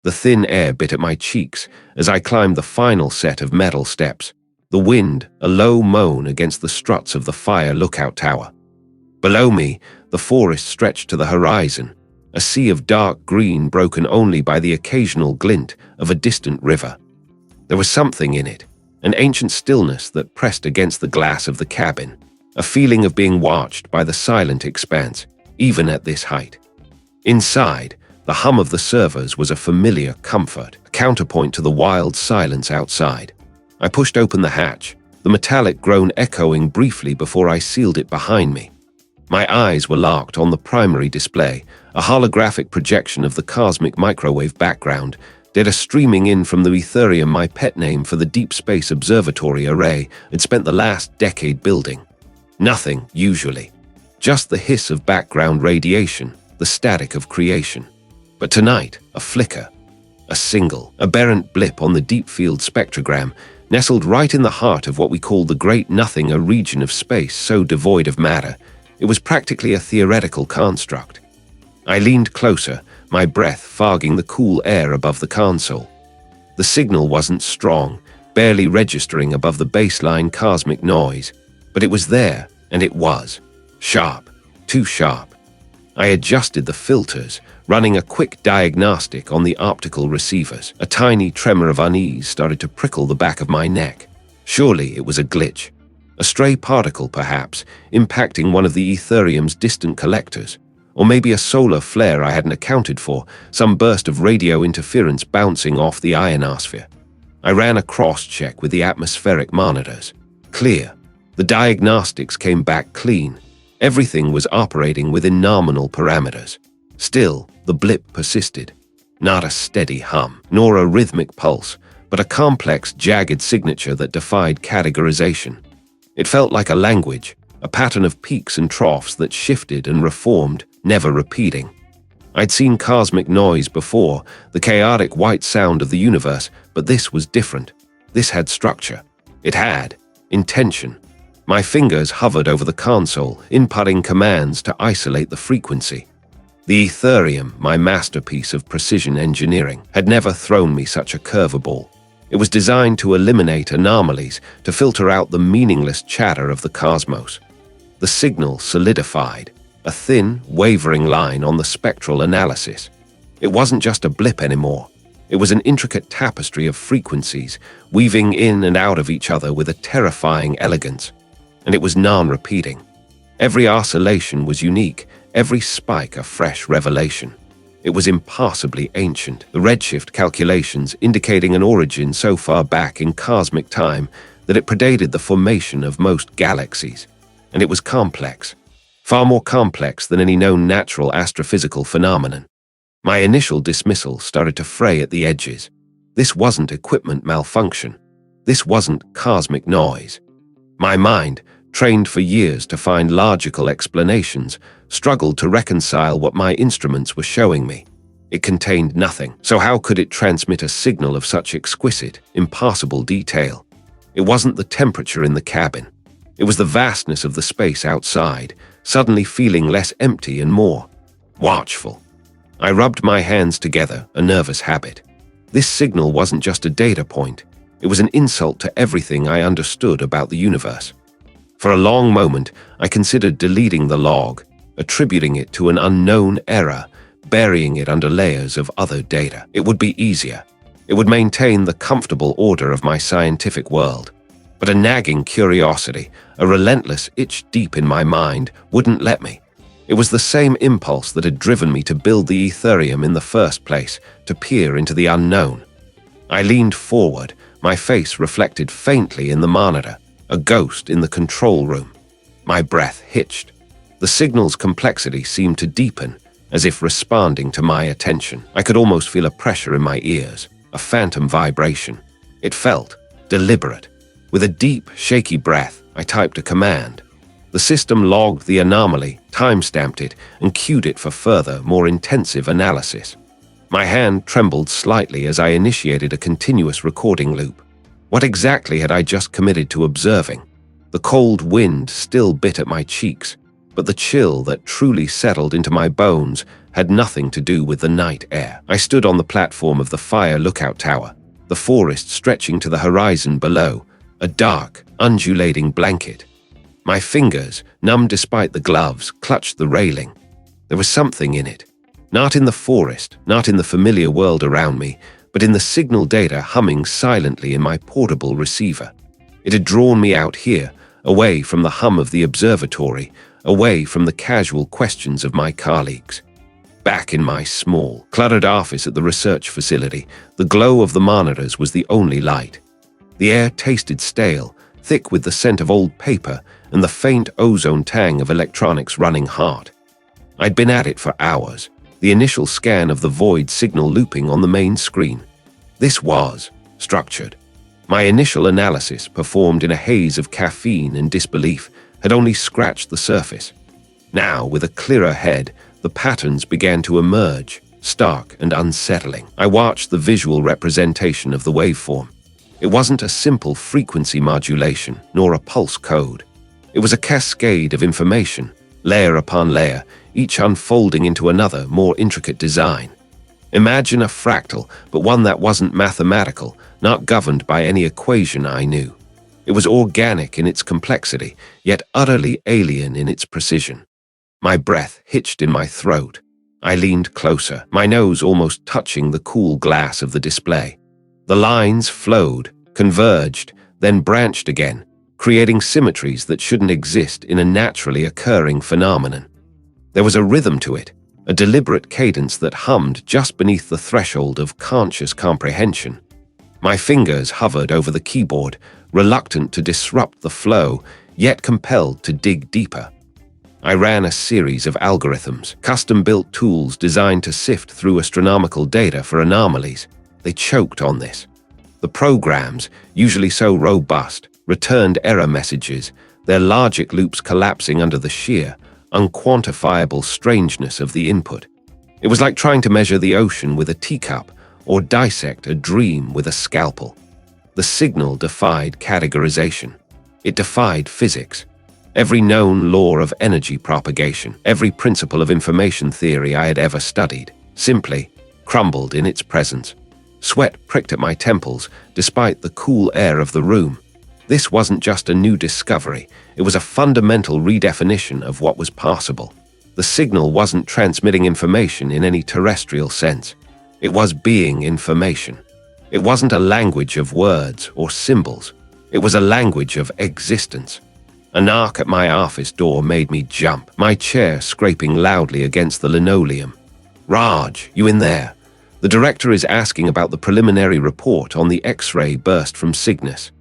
The thin air bit at my cheeks as I climbed the final set of metal steps, the wind a low moan against the struts of the fire lookout tower. Below me, the forest stretched to the horizon, a sea of dark green broken only by the occasional glint of a distant river. There was something in it, an ancient stillness that pressed against the glass of the cabin, a feeling of being watched by the silent expanse, even at this height. Inside, the hum of the servers was a familiar comfort, a counterpoint to the wild silence outside. I pushed open the hatch, the metallic groan echoing briefly before I sealed it behind me. My eyes were locked on the primary display, a holographic projection of the cosmic microwave background, data streaming in from the Etherium, my pet name for the Deep Space Observatory array had spent the last decade building. Nothing, usually. Just the hiss of background radiation, the static of creation. But tonight, a flicker. A single, aberrant blip on the deep field spectrogram, nestled right in the heart of what we call the Great Nothing, a region of space so devoid of matter, it was practically a theoretical construct. I leaned closer, my breath fogging the cool air above the console. The signal wasn't strong, barely registering above the baseline cosmic noise, but it was there, and it was. Sharp, too sharp. I adjusted the filters, running a quick diagnostic on the optical receivers. A tiny tremor of unease started to prickle the back of my neck. Surely it was a glitch. A stray particle, perhaps, impacting one of the Etherium's distant collectors. Or maybe a solar flare I hadn't accounted for, some burst of radio interference bouncing off the ionosphere. I ran a cross-check with the atmospheric monitors. Clear. The diagnostics came back clean. Everything was operating within nominal parameters. Still, the blip persisted. Not a steady hum, nor a rhythmic pulse, but a complex, jagged signature that defied categorization. It felt like a language, a pattern of peaks and troughs that shifted and reformed, never repeating. I'd seen cosmic noise before, the chaotic white sound of the universe, but this was different. This had structure. It had intention. My fingers hovered over the console, inputting commands to isolate the frequency. The Etherium, my masterpiece of precision engineering, had never thrown me such a curveball. It was designed to eliminate anomalies, to filter out the meaningless chatter of the cosmos. The signal solidified, a thin, wavering line on the spectral analysis. It wasn't just a blip anymore. It was an intricate tapestry of frequencies, weaving in and out of each other with a terrifying elegance. And it was non-repeating. Every oscillation was unique, every spike a fresh revelation. It was impassably ancient, the redshift calculations indicating an origin so far back in cosmic time that it predated the formation of most galaxies. And it was complex, far more complex than any known natural astrophysical phenomenon. My initial dismissal started to fray at the edges. This wasn't equipment malfunction. This wasn't cosmic noise. My mind, trained for years to find logical explanations, struggled to reconcile what my instruments were showing me. It contained nothing, so how could it transmit a signal of such exquisite, impassable detail? It wasn't the temperature in the cabin. It was the vastness of the space outside, suddenly feeling less empty and more watchful. I rubbed my hands together, a nervous habit. This signal wasn't just a data point. It was an insult to everything I understood about the universe. For a long moment, I considered deleting the log, attributing it to an unknown error, burying it under layers of other data. It would be easier. It would maintain the comfortable order of my scientific world. But a nagging curiosity, a relentless itch deep in my mind, wouldn't let me. It was the same impulse that had driven me to build the Etherium in the first place, to peer into the unknown. I leaned forward, my face reflected faintly in the monitor, a ghost in the control room. My breath hitched. The signal's complexity seemed to deepen, as if responding to my attention. I could almost feel a pressure in my ears, a phantom vibration. It felt deliberate. With a deep, shaky breath, I typed a command. The system logged the anomaly, time-stamped it, and queued it for further, more intensive analysis. My hand trembled slightly as I initiated a continuous recording loop. What exactly had I just committed to observing? The cold wind still bit at my cheeks. but the chill that truly settled into my bones had nothing to do with the night air. I stood on the platform of the fire lookout tower, the forest stretching to the horizon below, a dark, undulating blanket. My fingers, numb despite the gloves, clutched the railing. There was something in it. Not in the forest, not in the familiar world around me, but in the signal data humming silently in my portable receiver. It had drawn me out here, away from the hum of the observatory, away from the casual questions of my colleagues. Back in my small, cluttered office at the research facility, the glow of the monitors was the only light. The air tasted stale, thick with the scent of old paper and the faint ozone tang of electronics running hot. I'd been at it for hours, the initial scan of the void signal looping on the main screen. This was structured. My initial analysis, performed in a haze of caffeine and disbelief, had only scratched the surface. Now, with a clearer head, the patterns began to emerge, stark and unsettling. I watched the visual representation of the waveform. It wasn't a simple frequency modulation, nor a pulse code. It was a cascade of information, layer upon layer, each unfolding into another, more intricate design. Imagine a fractal, but one that wasn't mathematical, not governed by any equation I knew. It was organic in its complexity, yet utterly alien in its precision. My breath hitched in my throat. I leaned closer, my nose almost touching the cool glass of the display. The lines flowed, converged, then branched again, creating symmetries that shouldn't exist in a naturally occurring phenomenon. There was a rhythm to it, a deliberate cadence that hummed just beneath the threshold of conscious comprehension. My fingers hovered over the keyboard, reluctant to disrupt the flow, yet compelled to dig deeper. I ran a series of algorithms, custom-built tools designed to sift through astronomical data for anomalies. They choked on this. The programs, usually so robust, returned error messages, their logic loops collapsing under the sheer, unquantifiable strangeness of the input. It was like trying to measure the ocean with a teacup or dissect a dream with a scalpel. The signal defied categorization. It defied physics. Every known law of energy propagation, every principle of information theory I had ever studied, simply crumbled in its presence. Sweat pricked at my temples, despite the cool air of the room. This wasn't just a new discovery, it was a fundamental redefinition of what was possible. The signal wasn't transmitting information in any terrestrial sense. It was being information. It wasn't a language of words or symbols. It was a language of existence. A knock at my office door made me jump, my chair scraping loudly against the linoleum. "Raj, you in there? The director is asking about the preliminary report on the X-ray burst from Cygnus."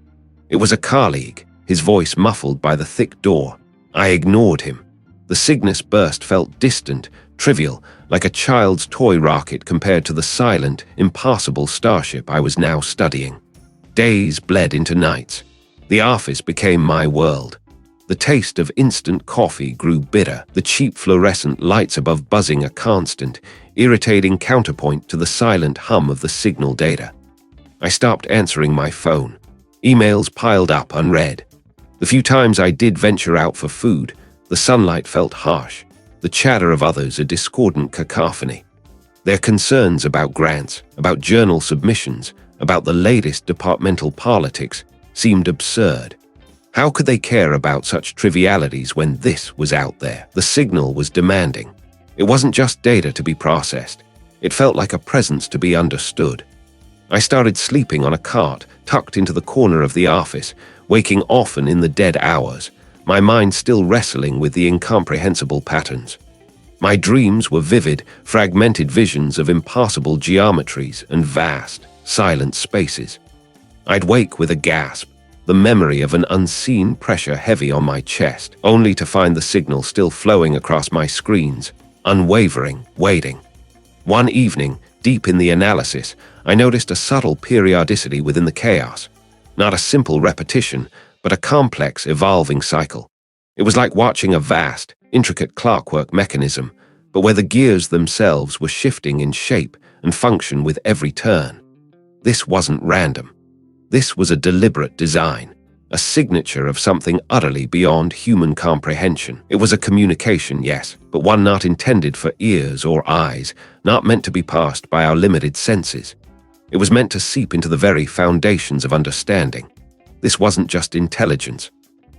It was a colleague, his voice muffled by the thick door. I ignored him. The Cygnus burst felt distant, trivial, like a child's toy rocket compared to the silent, impossible starship I was now studying. Days bled into nights. The office became my world. The taste of instant coffee grew bitter, the cheap fluorescent lights above buzzing a constant, irritating counterpoint to the silent hum of the signal data. I stopped answering my phone. Emails piled up unread. The few times I did venture out for food, the sunlight felt harsh, the chatter of others a discordant cacophony. Their concerns about grants, about journal submissions, about the latest departmental politics seemed absurd. How could they care about such trivialities when this was out there? The signal was demanding. It wasn't just data to be processed. It felt like a presence to be understood. I started sleeping on a cot tucked into the corner of the office, waking often in the dead hours, my mind still wrestling with the incomprehensible patterns. My dreams were vivid, fragmented visions of impossible geometries and vast, silent spaces. I'd wake with a gasp, the memory of an unseen pressure heavy on my chest, only to find the signal still flowing across my screens, unwavering, waiting. One evening, deep in the analysis, I noticed a subtle periodicity within the chaos. Not a simple repetition, but a complex, evolving cycle. It was like watching a vast, intricate clockwork mechanism, but where the gears themselves were shifting in shape and function with every turn. This wasn't random. This was a deliberate design. a signature of something utterly beyond human comprehension. It was a communication, yes, but one not intended for ears or eyes, not meant to be passed by our limited senses. It was meant to seep into the very foundations of understanding. This wasn't just intelligence.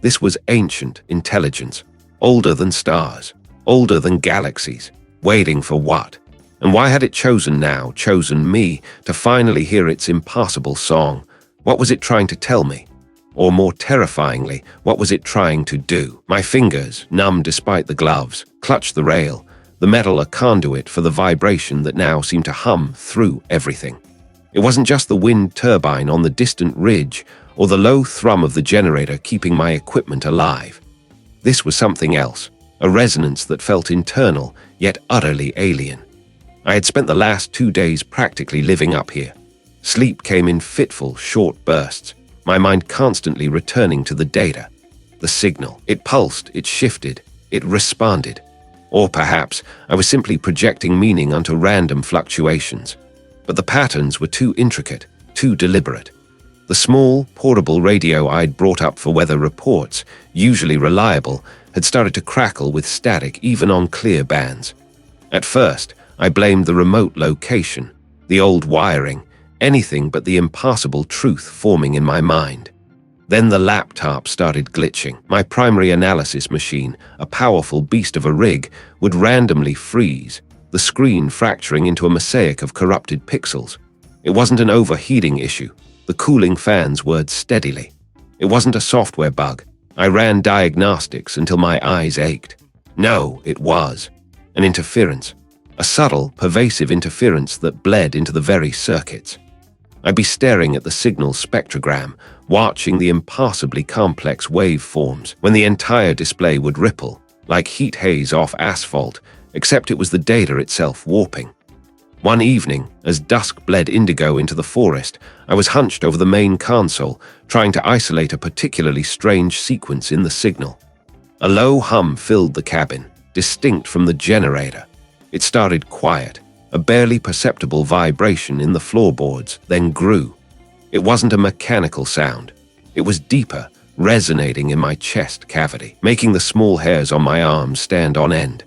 This was ancient intelligence, older than stars, older than galaxies, waiting for what? And why had it chosen me, to finally hear its impassable song? What was it trying to tell me? Or more terrifyingly, what was it trying to do? My fingers, numb despite the gloves, clutched the rail, the metal a conduit for the vibration that now seemed to hum through everything. It wasn't just the wind turbine on the distant ridge or the low thrum of the generator keeping my equipment alive. This was something else, a resonance that felt internal, yet utterly alien. I had spent the last 2 days practically living up here. Sleep came in fitful, short bursts, my mind constantly returning to the data, the signal. It pulsed, it shifted, it responded. Or perhaps I was simply projecting meaning onto random fluctuations. But the patterns were too intricate, too deliberate. The small, portable radio I'd brought up for weather reports, usually reliable, had started to crackle with static even on clear bands. At first, I blamed the remote location, the old wiring, anything but the impassable truth forming in my mind. Then the laptop started glitching. My primary analysis machine, a powerful beast of a rig, would randomly freeze, the screen fracturing into a mosaic of corrupted pixels. It wasn't an overheating issue. The cooling fans whirred steadily. It wasn't a software bug. I ran diagnostics until my eyes ached. No, it was an interference. A subtle, pervasive interference that bled into the very circuits. I'd be staring at the signal spectrogram, watching the impassably complex waveforms, when the entire display would ripple, like heat haze off asphalt, except it was the data itself warping. One evening, as dusk bled indigo into the forest, I was hunched over the main console, trying to isolate a particularly strange sequence in the signal. A low hum filled the cabin, distinct from the generator. It started quiet, a barely perceptible vibration in the floorboards, then grew. It wasn't a mechanical sound. It was deeper, resonating in my chest cavity, making the small hairs on my arms stand on end.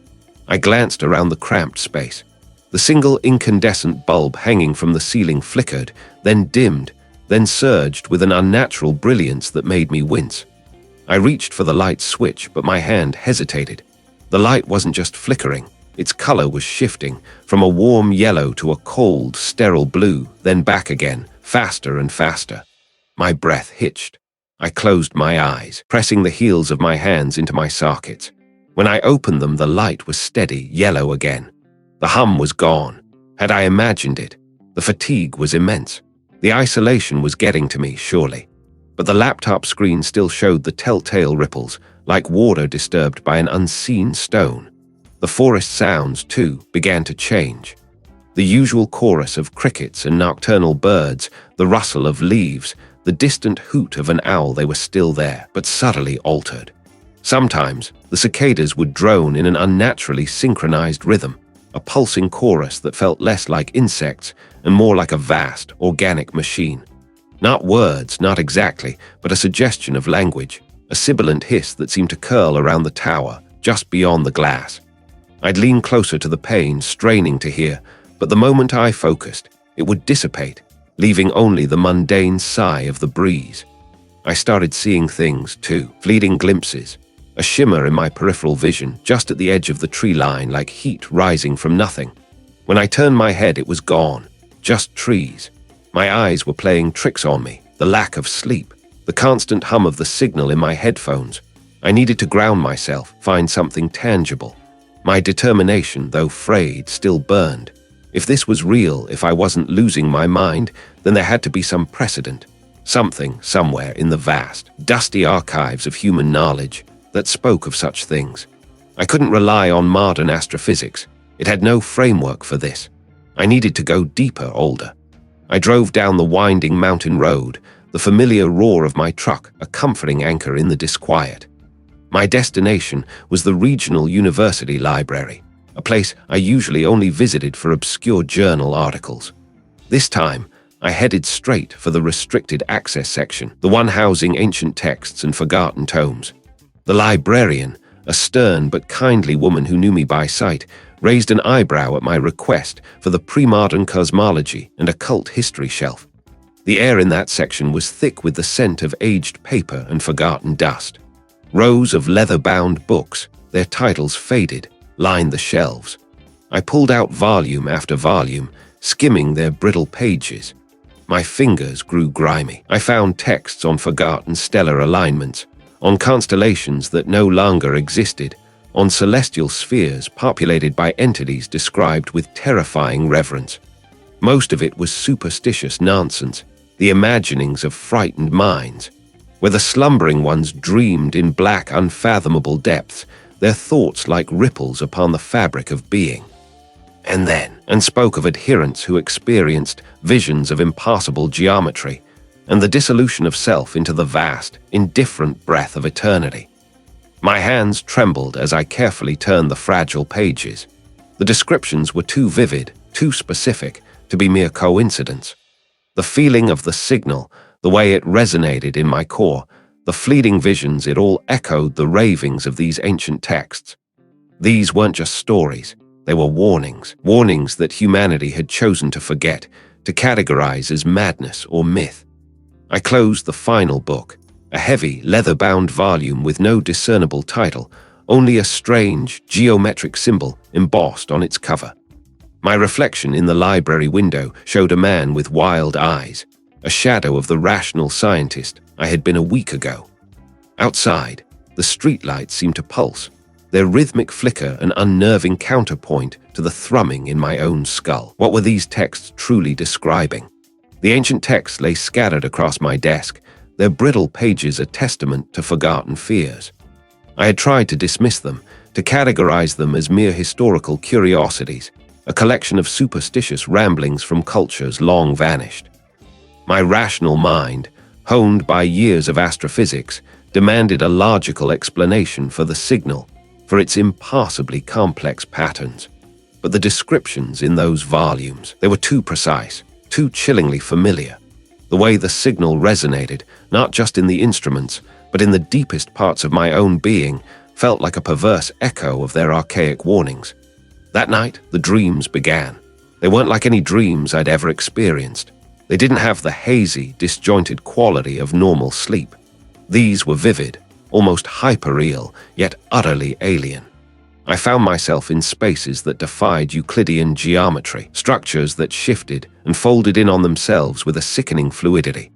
I glanced around the cramped space. The single incandescent bulb hanging from the ceiling flickered, then dimmed, then surged with an unnatural brilliance that made me wince. I reached for the light switch, but my hand hesitated. The light wasn't just flickering. Its color was shifting, from a warm yellow to a cold, sterile blue, then back again, faster and faster. My breath hitched. I closed my eyes, pressing the heels of my hands into my sockets. When I opened them, the light was steady, yellow again. The hum was gone. Had I imagined it? The fatigue was immense. The isolation was getting to me, surely. But the laptop screen still showed the telltale ripples, like water disturbed by an unseen stone. The forest sounds, too, began to change. The usual chorus of crickets and nocturnal birds, the rustle of leaves, the distant hoot of an owl, they were still there, but subtly altered. Sometimes, the cicadas would drone in an unnaturally synchronized rhythm, a pulsing chorus that felt less like insects and more like a vast, organic machine. Not words, not exactly, but a suggestion of language, a sibilant hiss that seemed to curl around the tower, just beyond the glass. I'd lean closer to the pane, straining to hear, but the moment I focused, it would dissipate, leaving only the mundane sigh of the breeze. I started seeing things, too, fleeting glimpses, a shimmer in my peripheral vision, just at the edge of the tree line, like heat rising from nothing. When I turned my head, it was gone, just trees. My eyes were playing tricks on me, the lack of sleep, the constant hum of the signal in my headphones. I needed to ground myself, find something tangible. My determination, though frayed, still burned. If this was real, if I wasn't losing my mind, then there had to be some precedent. Something, somewhere in the vast, dusty archives of human knowledge that spoke of such things. I couldn't rely on modern astrophysics. It had no framework for this. I needed to go deeper, older. I drove down the winding mountain road, the familiar roar of my truck a comforting anchor in the disquiet. My destination was the regional university library, a place I usually only visited for obscure journal articles. This time, I headed straight for the restricted access section, the one housing ancient texts and forgotten tomes. The librarian, a stern but kindly woman who knew me by sight, raised an eyebrow at my request for the pre-modern cosmology and occult history shelf. The air in that section was thick with the scent of aged paper and forgotten dust. Rows of leather-bound books, their titles faded, lined the shelves. I pulled out volume after volume, skimming their brittle pages. My fingers grew grimy. I found texts on forgotten stellar alignments, on constellations that no longer existed, on celestial spheres populated by entities described with terrifying reverence. Most of it was superstitious nonsense, the imaginings of frightened minds. Where the slumbering ones dreamed in black, unfathomable depths, their thoughts like ripples upon the fabric of being. And spoke of adherents who experienced visions of impossible geometry, and the dissolution of self into the vast, indifferent breath of eternity. My hands trembled as I carefully turned the fragile pages. The descriptions were too vivid, too specific, to be mere coincidence. The feeling of the signal, the way it resonated in my core, the fleeting visions, it all echoed the ravings of these ancient texts. These weren't just stories, they were warnings, warnings that humanity had chosen to forget, to categorize as madness or myth. I closed the final book, a heavy, leather-bound volume with no discernible title, only a strange, geometric symbol embossed on its cover. My reflection in the library window showed a man with wild eyes, a shadow of the rational scientist I had been a week ago. Outside, the streetlights seemed to pulse, their rhythmic flicker an unnerving counterpoint to the thrumming in my own skull. What were these texts truly describing? The ancient texts lay scattered across my desk, their brittle pages a testament to forgotten fears. I had tried to dismiss them, to categorize them as mere historical curiosities, a collection of superstitious ramblings from cultures long vanished. My rational mind, honed by years of astrophysics, demanded a logical explanation for the signal, for its impassably complex patterns. But the descriptions in those volumes, they were too precise, too chillingly familiar. The way the signal resonated, not just in the instruments, but in the deepest parts of my own being, felt like a perverse echo of their archaic warnings. That night, the dreams began. They weren't like any dreams I'd ever experienced. They didn't have the hazy, disjointed quality of normal sleep. These were vivid, almost hyperreal, yet utterly alien. I found myself in spaces that defied Euclidean geometry, structures that shifted and folded in on themselves with a sickening fluidity.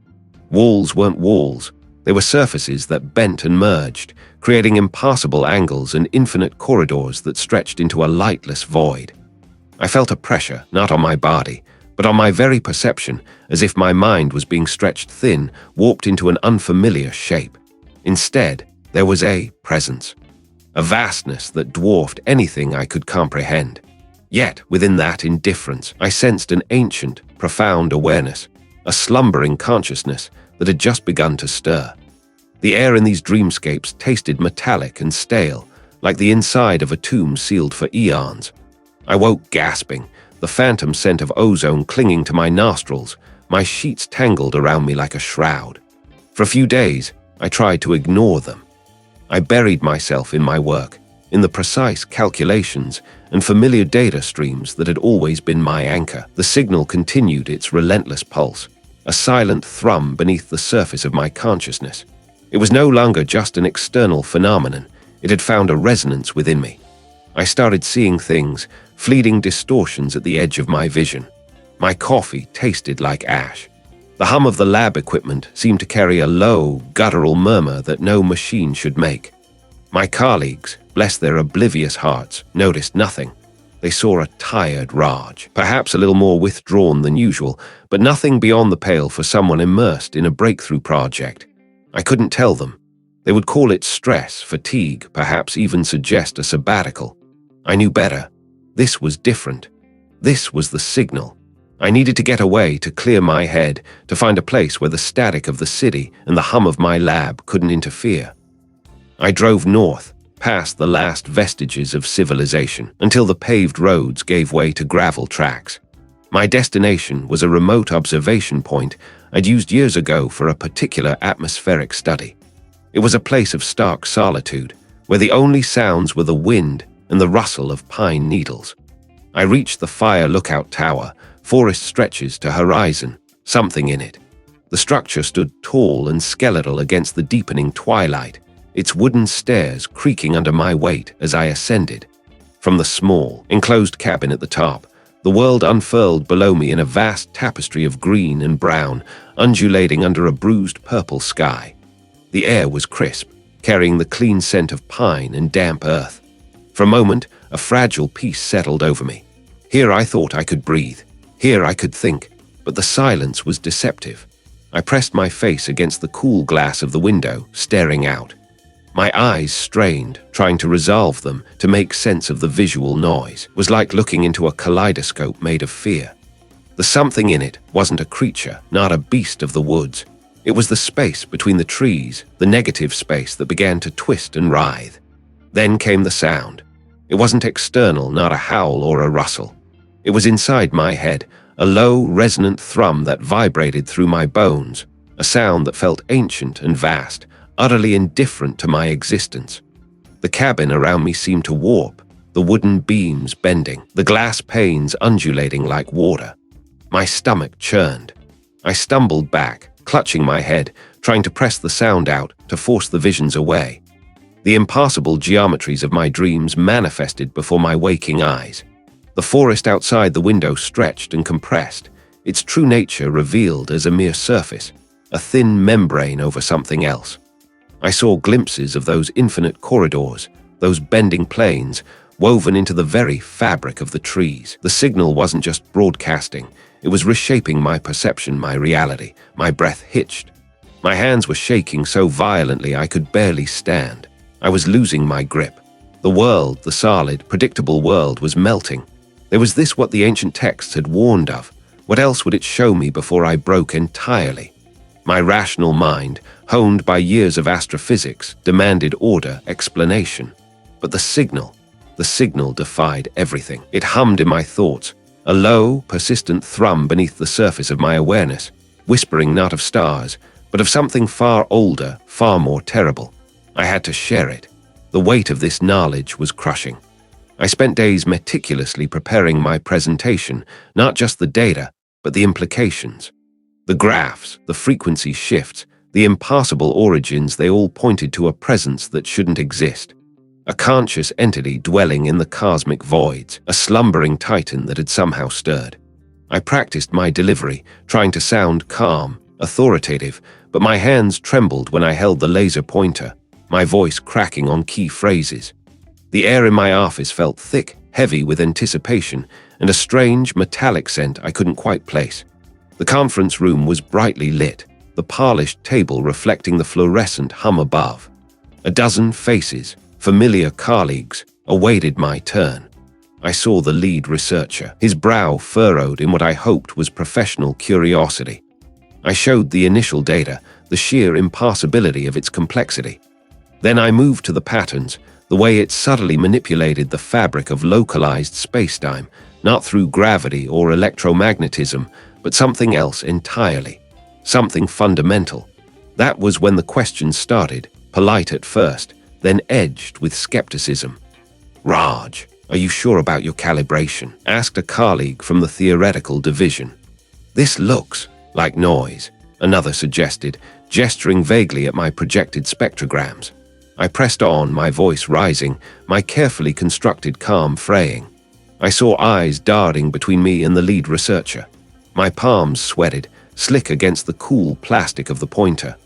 Walls weren't walls, they were surfaces that bent and merged, creating impassable angles and infinite corridors that stretched into a lightless void. I felt a pressure, not on my body, but on my very perception, as if my mind was being stretched thin, warped into an unfamiliar shape. Instead, there was a presence, a vastness that dwarfed anything I could comprehend. Yet, within that indifference, I sensed an ancient, profound awareness, a slumbering consciousness that had just begun to stir. The air in these dreamscapes tasted metallic and stale, like the inside of a tomb sealed for eons. I woke gasping, the phantom scent of ozone clinging to my nostrils, my sheets tangled around me like a shroud. For a few days, I tried to ignore them. I buried myself in my work, in the precise calculations and familiar data streams that had always been my anchor. The signal continued its relentless pulse, a silent thrum beneath the surface of my consciousness. It was no longer just an external phenomenon, it had found a resonance within me. I started seeing things, fleeting distortions at the edge of my vision. My coffee tasted like ash. The hum of the lab equipment seemed to carry a low, guttural murmur that no machine should make. My colleagues, bless their oblivious hearts, noticed nothing. They saw a tired Raj, perhaps a little more withdrawn than usual, but nothing beyond the pale for someone immersed in a breakthrough project. I couldn't tell them. They would call it stress, fatigue, perhaps even suggest a sabbatical. I knew better. This was different. This was the signal. I needed to get away, to clear my head, to find a place where the static of the city and the hum of my lab couldn't interfere. I drove north, past the last vestiges of civilization, until the paved roads gave way to gravel tracks. My destination was a remote observation point I'd used years ago for a particular atmospheric study. It was a place of stark solitude, where the only sounds were the wind and the rustle of pine needles. I reached the fire lookout tower, forest stretches to horizon, something in it. The structure stood tall and skeletal against the deepening twilight, its wooden stairs creaking under my weight as I ascended. From the small, enclosed cabin at the top, the world unfurled below me in a vast tapestry of green and brown, undulating under a bruised purple sky. The air was crisp, carrying the clean scent of pine and damp earth. For a moment, a fragile peace settled over me. Here I thought I could breathe. Here I could think, but the silence was deceptive. I pressed my face against the cool glass of the window, staring out. My eyes strained, trying to resolve them, to make sense of the visual noise. It was like looking into a kaleidoscope made of fear. The something in it wasn't a creature, not a beast of the woods. It was the space between the trees, the negative space that began to twist and writhe. Then came the sound. It wasn't external, not a howl or a rustle. It was inside my head, a low, resonant thrum that vibrated through my bones, a sound that felt ancient and vast, utterly indifferent to my existence. The cabin around me seemed to warp, the wooden beams bending, the glass panes undulating like water. My stomach churned. I stumbled back, clutching my head, trying to press the sound out, to force the visions away. The impassable geometries of my dreams manifested before my waking eyes. The forest outside the window stretched and compressed, its true nature revealed as a mere surface, a thin membrane over something else. I saw glimpses of those infinite corridors, those bending planes, woven into the very fabric of the trees. The signal wasn't just broadcasting, it was reshaping my perception, my reality. My breath hitched. My hands were shaking so violently I could barely stand. I was losing my grip. The world, the solid, predictable world, was melting. There was this what the ancient texts had warned of. What else would it show me before I broke entirely? My rational mind, honed by years of astrophysics, demanded order, explanation. But the signal defied everything. It hummed in my thoughts, a low, persistent thrum beneath the surface of my awareness, whispering not of stars, but of something far older, far more terrible. I had to share it. The weight of this knowledge was crushing. I spent days meticulously preparing my presentation, not just the data, but the implications. The graphs, the frequency shifts, the impassable origins, they all pointed to a presence that shouldn't exist. A conscious entity dwelling in the cosmic voids, a slumbering titan that had somehow stirred. I practiced my delivery, trying to sound calm, authoritative, but my hands trembled when I held the laser pointer, my voice cracking on key phrases. The air in my office felt thick, heavy with anticipation, and a strange, metallic scent I couldn't quite place. The conference room was brightly lit, the polished table reflecting the fluorescent hum above. A dozen faces, familiar colleagues, awaited my turn. I saw the lead researcher, his brow furrowed in what I hoped was professional curiosity. I showed the initial data, the sheer impossibility of its complexity. Then I moved to the patterns, the way it subtly manipulated the fabric of localized spacetime, not through gravity or electromagnetism, but something else entirely, something fundamental. That was when the questions started, polite at first, then edged with skepticism. "Raj, are you sure about your calibration?" asked a colleague from the theoretical division. "This looks like noise," another suggested, gesturing vaguely at my projected spectrograms. I pressed on, my voice rising, my carefully constructed calm fraying. I saw eyes darting between me and the lead researcher. My palms sweated, slick against the cool plastic of the pointer.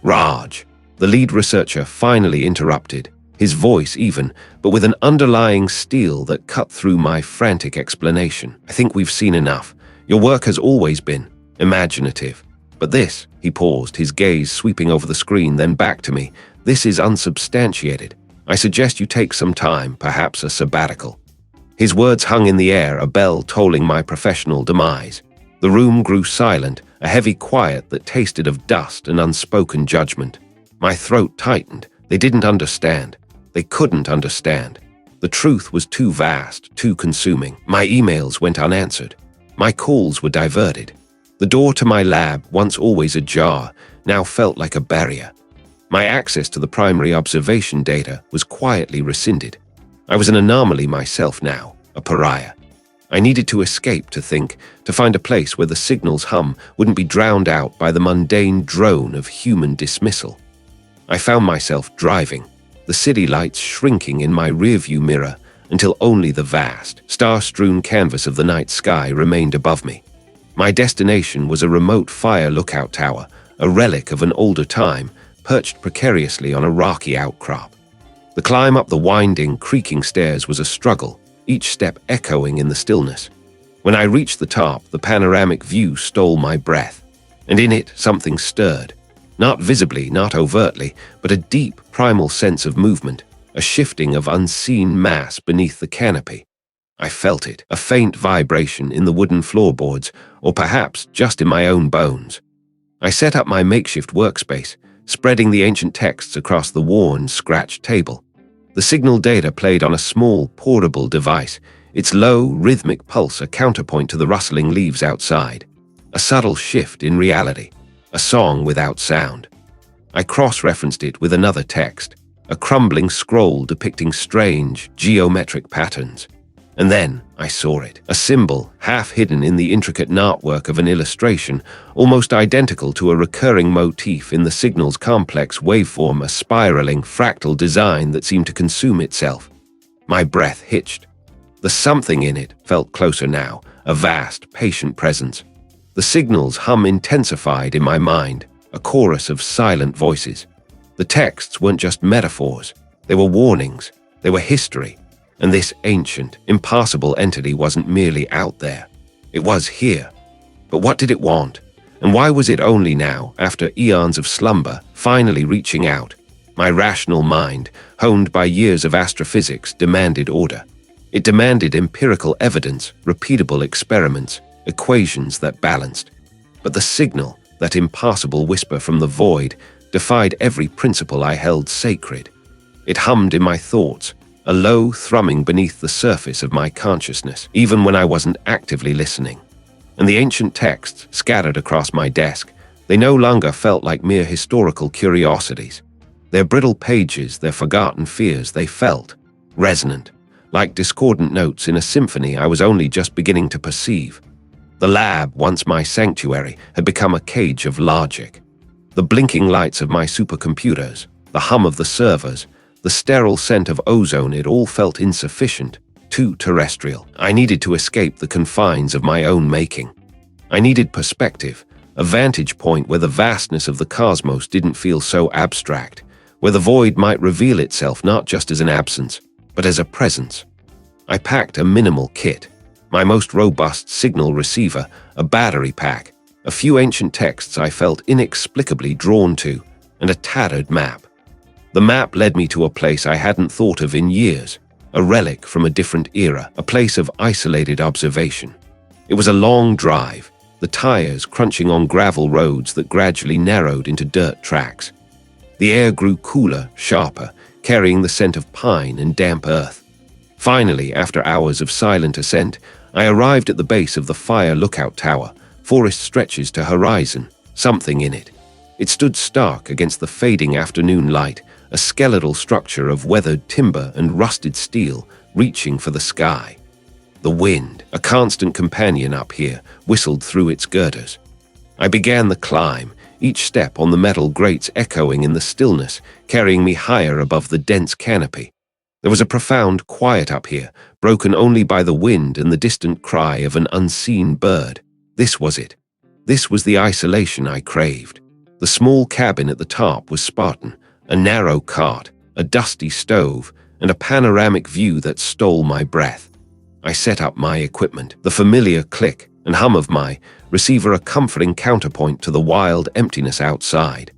"Raj," the lead researcher finally interrupted, his voice even, but with an underlying steel that cut through my frantic explanation. "I think we've seen enough. Your work has always been imaginative. But this," he paused, his gaze sweeping over the screen, then back to me, "this is unsubstantiated. I suggest you take some time, perhaps a sabbatical." His words hung in the air, a bell tolling my professional demise. The room grew silent, a heavy quiet that tasted of dust and unspoken judgment. My throat tightened. They didn't understand. They couldn't understand. The truth was too vast, too consuming. My emails went unanswered. My calls were diverted. The door to my lab, once always ajar, now felt like a barrier. My access to the primary observation data was quietly rescinded. I was an anomaly myself now, a pariah. I needed to escape, to think, to find a place where the signal's hum wouldn't be drowned out by the mundane drone of human dismissal. I found myself driving, the city lights shrinking in my rearview mirror until only the vast, star-strewn canvas of the night sky remained above me. My destination was a remote fire lookout tower, a relic of an older time, perched precariously on a rocky outcrop. The climb up the winding, creaking stairs was a struggle, each step echoing in the stillness. When I reached the top, the panoramic view stole my breath, and in it something stirred. Not visibly, not overtly, but a deep, primal sense of movement, a shifting of unseen mass beneath the canopy. I felt it, a faint vibration in the wooden floorboards, or perhaps just in my own bones. I set up my makeshift workspace, spreading the ancient texts across the worn, scratched table. The signal data played on a small, portable device, its low, rhythmic pulse a counterpoint to the rustling leaves outside. A subtle shift in reality, a song without sound. I cross-referenced it with another text, a crumbling scroll depicting strange, geometric patterns. And then I saw it, a symbol half hidden in the intricate knotwork of an illustration, almost identical to a recurring motif in the signal's complex waveform, a spiraling, fractal design that seemed to consume itself. My breath hitched. The something in it felt closer now, a vast, patient presence. The signal's hum intensified in my mind, a chorus of silent voices. The texts weren't just metaphors, they were warnings, they were history. And this ancient, impassable entity wasn't merely out there. It was here. But what did it want? And why was it only now, after eons of slumber, finally reaching out? My rational mind, honed by years of astrophysics, demanded order. It demanded empirical evidence, repeatable experiments, equations that balanced. But the signal, that impassable whisper from the void, defied every principle I held sacred. It hummed in my thoughts, a low thrumming beneath the surface of my consciousness, even when I wasn't actively listening. And the ancient texts scattered across my desk, they no longer felt like mere historical curiosities. Their brittle pages, their forgotten fears, they felt resonant, like discordant notes in a symphony I was only just beginning to perceive. The lab, once my sanctuary, had become a cage of logic. The blinking lights of my supercomputers, the hum of the servers, the sterile scent of ozone, it all felt insufficient, too terrestrial. I needed to escape the confines of my own making. I needed perspective, a vantage point where the vastness of the cosmos didn't feel so abstract, where the void might reveal itself not just as an absence, but as a presence. I packed a minimal kit, my most robust signal receiver, a battery pack, a few ancient texts I felt inexplicably drawn to, and a tattered map. The map led me to a place I hadn't thought of in years, a relic from a different era, a place of isolated observation. It was a long drive, the tires crunching on gravel roads that gradually narrowed into dirt tracks. The air grew cooler, sharper, carrying the scent of pine and damp earth. Finally, after hours of silent ascent, I arrived at the base of the fire lookout tower, forest stretches to horizon, something in it. It stood stark against the fading afternoon light, a skeletal structure of weathered timber and rusted steel reaching for the sky. The wind, a constant companion up here, whistled through its girders. I began the climb, each step on the metal grates echoing in the stillness, carrying me higher above the dense canopy. There was a profound quiet up here, broken only by the wind and the distant cry of an unseen bird. This was it. This was the isolation I craved. The small cabin at the top was Spartan, a narrow cot, a dusty stove, and a panoramic view that stole my breath. I set up my equipment, the familiar click and hum of my receiver a comforting counterpoint to the wild emptiness outside.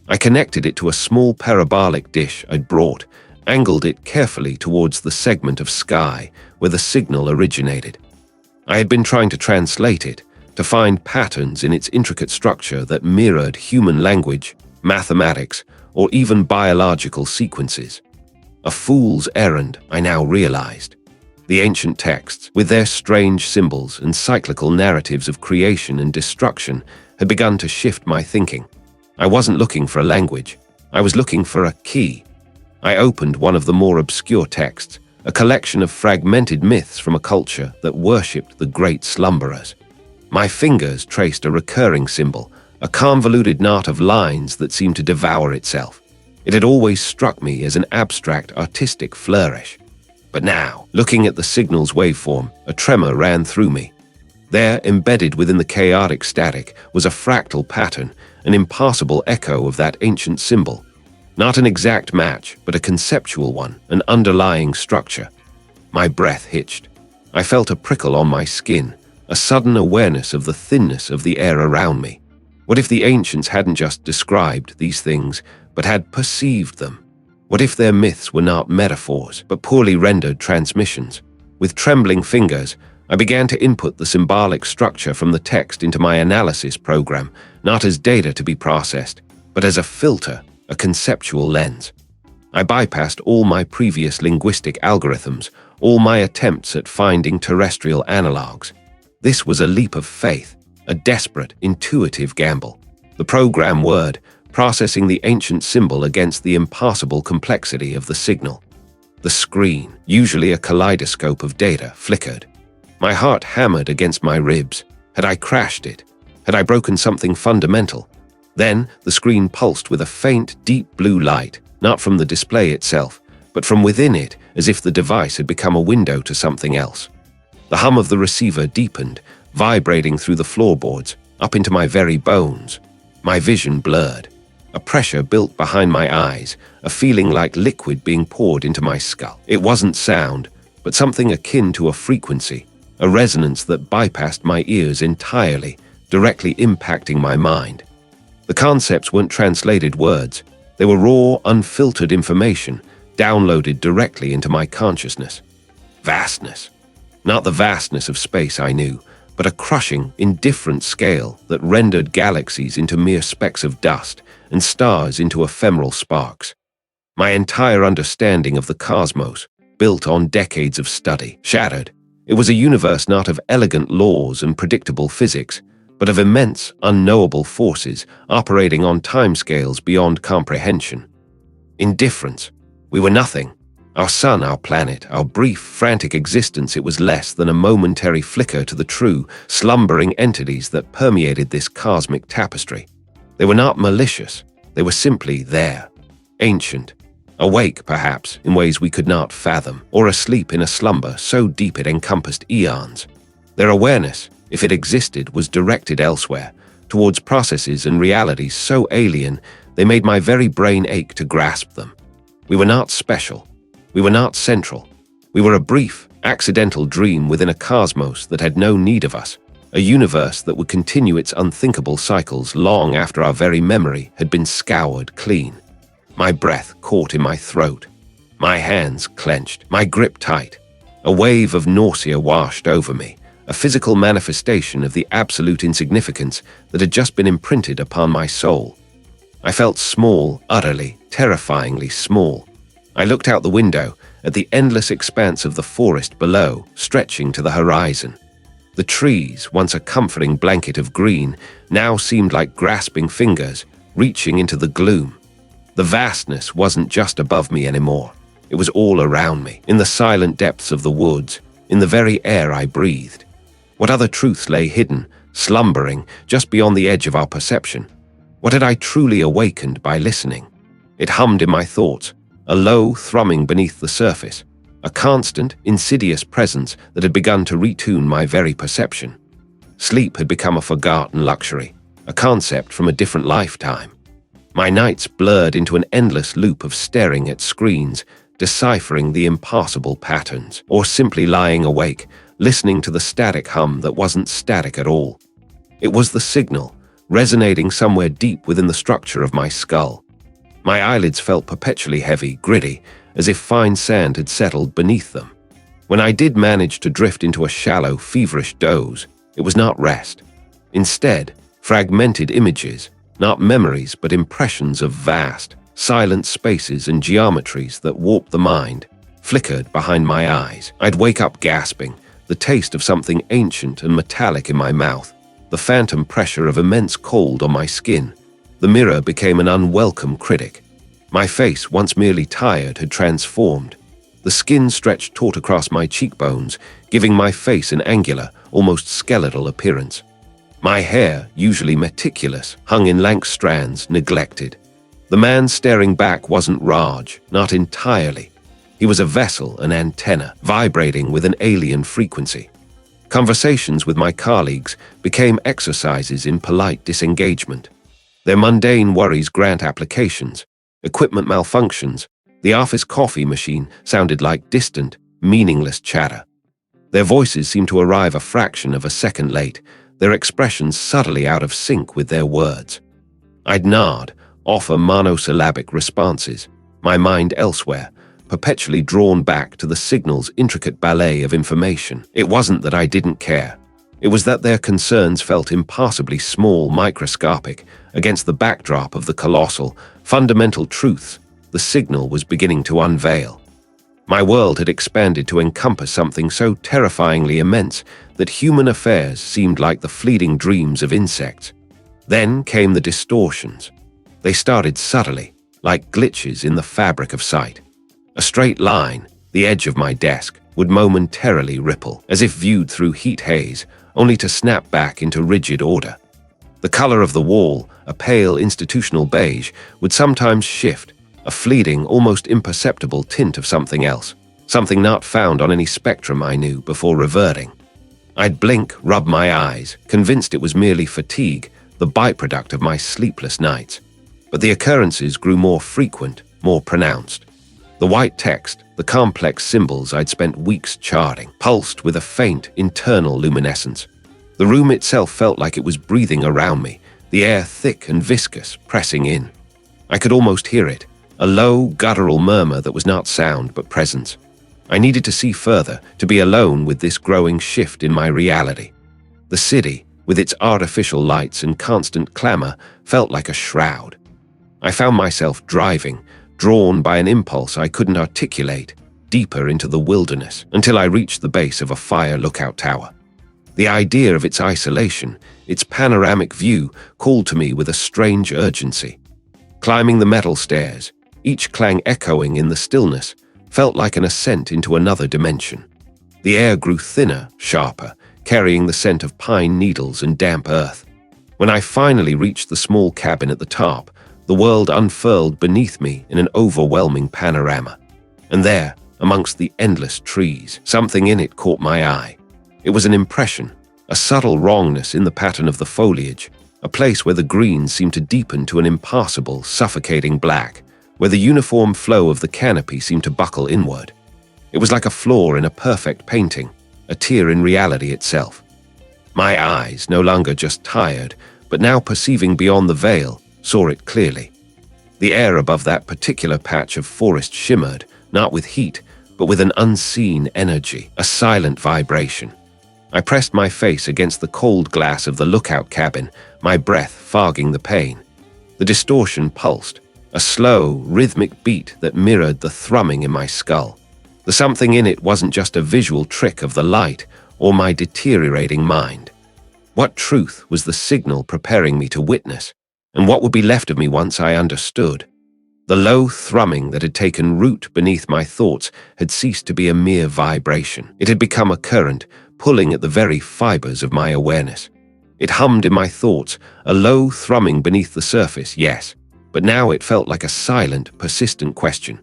I connected it to a small parabolic dish I'd brought, angled it carefully towards the segment of sky where the signal originated. I had been trying to translate it, to find patterns in its intricate structure that mirrored human language, mathematics, or even biological sequences. A fool's errand, I now realized. The ancient texts, with their strange symbols and cyclical narratives of creation and destruction, had begun to shift my thinking. I wasn't looking for a language. I was looking for a key. I opened one of the more obscure texts, a collection of fragmented myths from a culture that worshipped the great slumberers. My fingers traced a recurring symbol, a convoluted knot of lines that seemed to devour itself. It had always struck me as an abstract artistic flourish. But now, looking at the signal's waveform, a tremor ran through me. There, embedded within the chaotic static, was a fractal pattern, an impassable echo of that ancient symbol. Not an exact match, but a conceptual one, an underlying structure. My breath hitched. I felt a prickle on my skin, a sudden awareness of the thinness of the air around me. What if the ancients hadn't just described these things, but had perceived them? What if their myths were not metaphors, but poorly rendered transmissions? With trembling fingers, I began to input the symbolic structure from the text into my analysis program, not as data to be processed, but as a filter, a conceptual lens. I bypassed all my previous linguistic algorithms, all my attempts at finding terrestrial analogues. This was a leap of faith, a desperate, intuitive gamble. The program word, processing the ancient symbol against the impassable complexity of the signal. The screen, usually a kaleidoscope of data, flickered. My heart hammered against my ribs. Had I crashed it? Had I broken something fundamental? Then the screen pulsed with a faint, deep blue light, not from the display itself, but from within it, as if the device had become a window to something else. The hum of the receiver deepened, vibrating through the floorboards, up into my very bones. My vision blurred. A pressure built behind my eyes, a feeling like liquid being poured into my skull. It wasn't sound, but something akin to a frequency, a resonance that bypassed my ears entirely, directly impacting my mind. The concepts weren't translated words. They were raw, unfiltered information, downloaded directly into my consciousness. Vastness. Not the vastness of space I knew, but a crushing, indifferent scale that rendered galaxies into mere specks of dust and stars into ephemeral sparks. My entire understanding of the cosmos, built on decades of study, shattered. It was a universe not of elegant laws and predictable physics, but of immense, unknowable forces operating on timescales beyond comprehension. Indifference. We were nothing. Our sun, our planet, our brief, frantic existence, it was less than a momentary flicker to the true, slumbering entities that permeated this cosmic tapestry. They were not malicious. They were simply there. Ancient. Awake, perhaps, in ways we could not fathom, or asleep in a slumber so deep it encompassed eons. Their awareness, if it existed, was directed elsewhere, towards processes and realities so alien they made my very brain ache to grasp them. We were not special. We were not central. We were a brief, accidental dream within a cosmos that had no need of us, a universe that would continue its unthinkable cycles long after our very memory had been scoured clean. My breath caught in my throat. My hands clenched, my grip tight. A wave of nausea washed over me, a physical manifestation of the absolute insignificance that had just been imprinted upon my soul. I felt small, utterly, terrifyingly small. I looked out the window at the endless expanse of the forest below, stretching to the horizon. The trees, once a comforting blanket of green, now seemed like grasping fingers, reaching into the gloom. The vastness wasn't just above me anymore. It was all around me, in the silent depths of the woods, in the very air I breathed. What other truths lay hidden, slumbering, just beyond the edge of our perception? What had I truly awakened by listening? It hummed in my thoughts, a low thrumming beneath the surface, a constant, insidious presence that had begun to retune my very perception. Sleep had become a forgotten luxury, a concept from a different lifetime. My nights blurred into an endless loop of staring at screens, deciphering the impossible patterns, or simply lying awake, listening to the static hum that wasn't static at all. It was the signal, resonating somewhere deep within the structure of my skull. My eyelids felt perpetually heavy, gritty, as if fine sand had settled beneath them. When I did manage to drift into a shallow, feverish doze, it was not rest. Instead, fragmented images, not memories but impressions of vast, silent spaces and geometries that warped the mind, flickered behind my eyes. I'd wake up gasping, the taste of something ancient and metallic in my mouth, the phantom pressure of immense cold on my skin. The mirror became an unwelcome critic. My face, once merely tired, had transformed. The skin stretched taut across my cheekbones, giving my face an angular, almost skeletal appearance. My hair, usually meticulous, hung in lank strands, neglected. The man staring back wasn't Raj, not entirely. He was a vessel, an antenna, vibrating with an alien frequency. Conversations with my colleagues became exercises in polite disengagement. Their mundane worries grant applications, equipment malfunctions. The office coffee machine sounded like distant, meaningless chatter. Their voices seemed to arrive a fraction of a second late, their expressions subtly out of sync with their words. I'd nod, offer monosyllabic responses, my mind elsewhere, perpetually drawn back to the signal's intricate ballet of information. It wasn't that I didn't care. It was that their concerns felt impossibly small, microscopic, against the backdrop of the colossal, fundamental truths the signal was beginning to unveil. My world had expanded to encompass something so terrifyingly immense that human affairs seemed like the fleeting dreams of insects. Then came the distortions. They started subtly, like glitches in the fabric of sight. A straight line, the edge of my desk, would momentarily ripple, as if viewed through heat haze, only to snap back into rigid order. The color of the wall, a pale institutional beige, would sometimes shift, a fleeting, almost imperceptible tint of something else, something not found on any spectrum I knew, before reverting. I'd blink, rub my eyes, convinced it was merely fatigue, the byproduct of my sleepless nights. But the occurrences grew more frequent, more pronounced. The white text, the complex symbols I'd spent weeks charting, pulsed with a faint, internal luminescence. The room itself felt like it was breathing around me, the air thick and viscous, pressing in. I could almost hear it, a low, guttural murmur that was not sound but presence. I needed to see further, to be alone with this growing shift in my reality. The city, with its artificial lights and constant clamor, felt like a shroud. I found myself driving, drawn by an impulse I couldn't articulate, deeper into the wilderness, until I reached the base of a fire lookout tower. The idea of its isolation, its panoramic view, called to me with a strange urgency. Climbing the metal stairs, each clang echoing in the stillness, felt like an ascent into another dimension. The air grew thinner, sharper, carrying the scent of pine needles and damp earth. When I finally reached the small cabin at the top, the world unfurled beneath me in an overwhelming panorama. And there, amongst the endless trees, something in it caught my eye. It was an impression, a subtle wrongness in the pattern of the foliage, a place where the greens seemed to deepen to an impassable, suffocating black, where the uniform flow of the canopy seemed to buckle inward. It was like a flaw in a perfect painting, a tear in reality itself. My eyes, no longer just tired, but now perceiving beyond the veil, saw it clearly. The air above that particular patch of forest shimmered, not with heat, but with an unseen energy, a silent vibration. I pressed my face against the cold glass of the lookout cabin, my breath fogging the pain. The distortion pulsed, a slow, rhythmic beat that mirrored the thrumming in my skull. The something in it wasn't just a visual trick of the light or my deteriorating mind. What truth was the signal preparing me to witness, and what would be left of me once I understood? The low thrumming that had taken root beneath my thoughts had ceased to be a mere vibration. It had become a current, pulling at the very fibers of my awareness. It hummed in my thoughts, a low thrumming beneath the surface, yes, but now it felt like a silent, persistent question.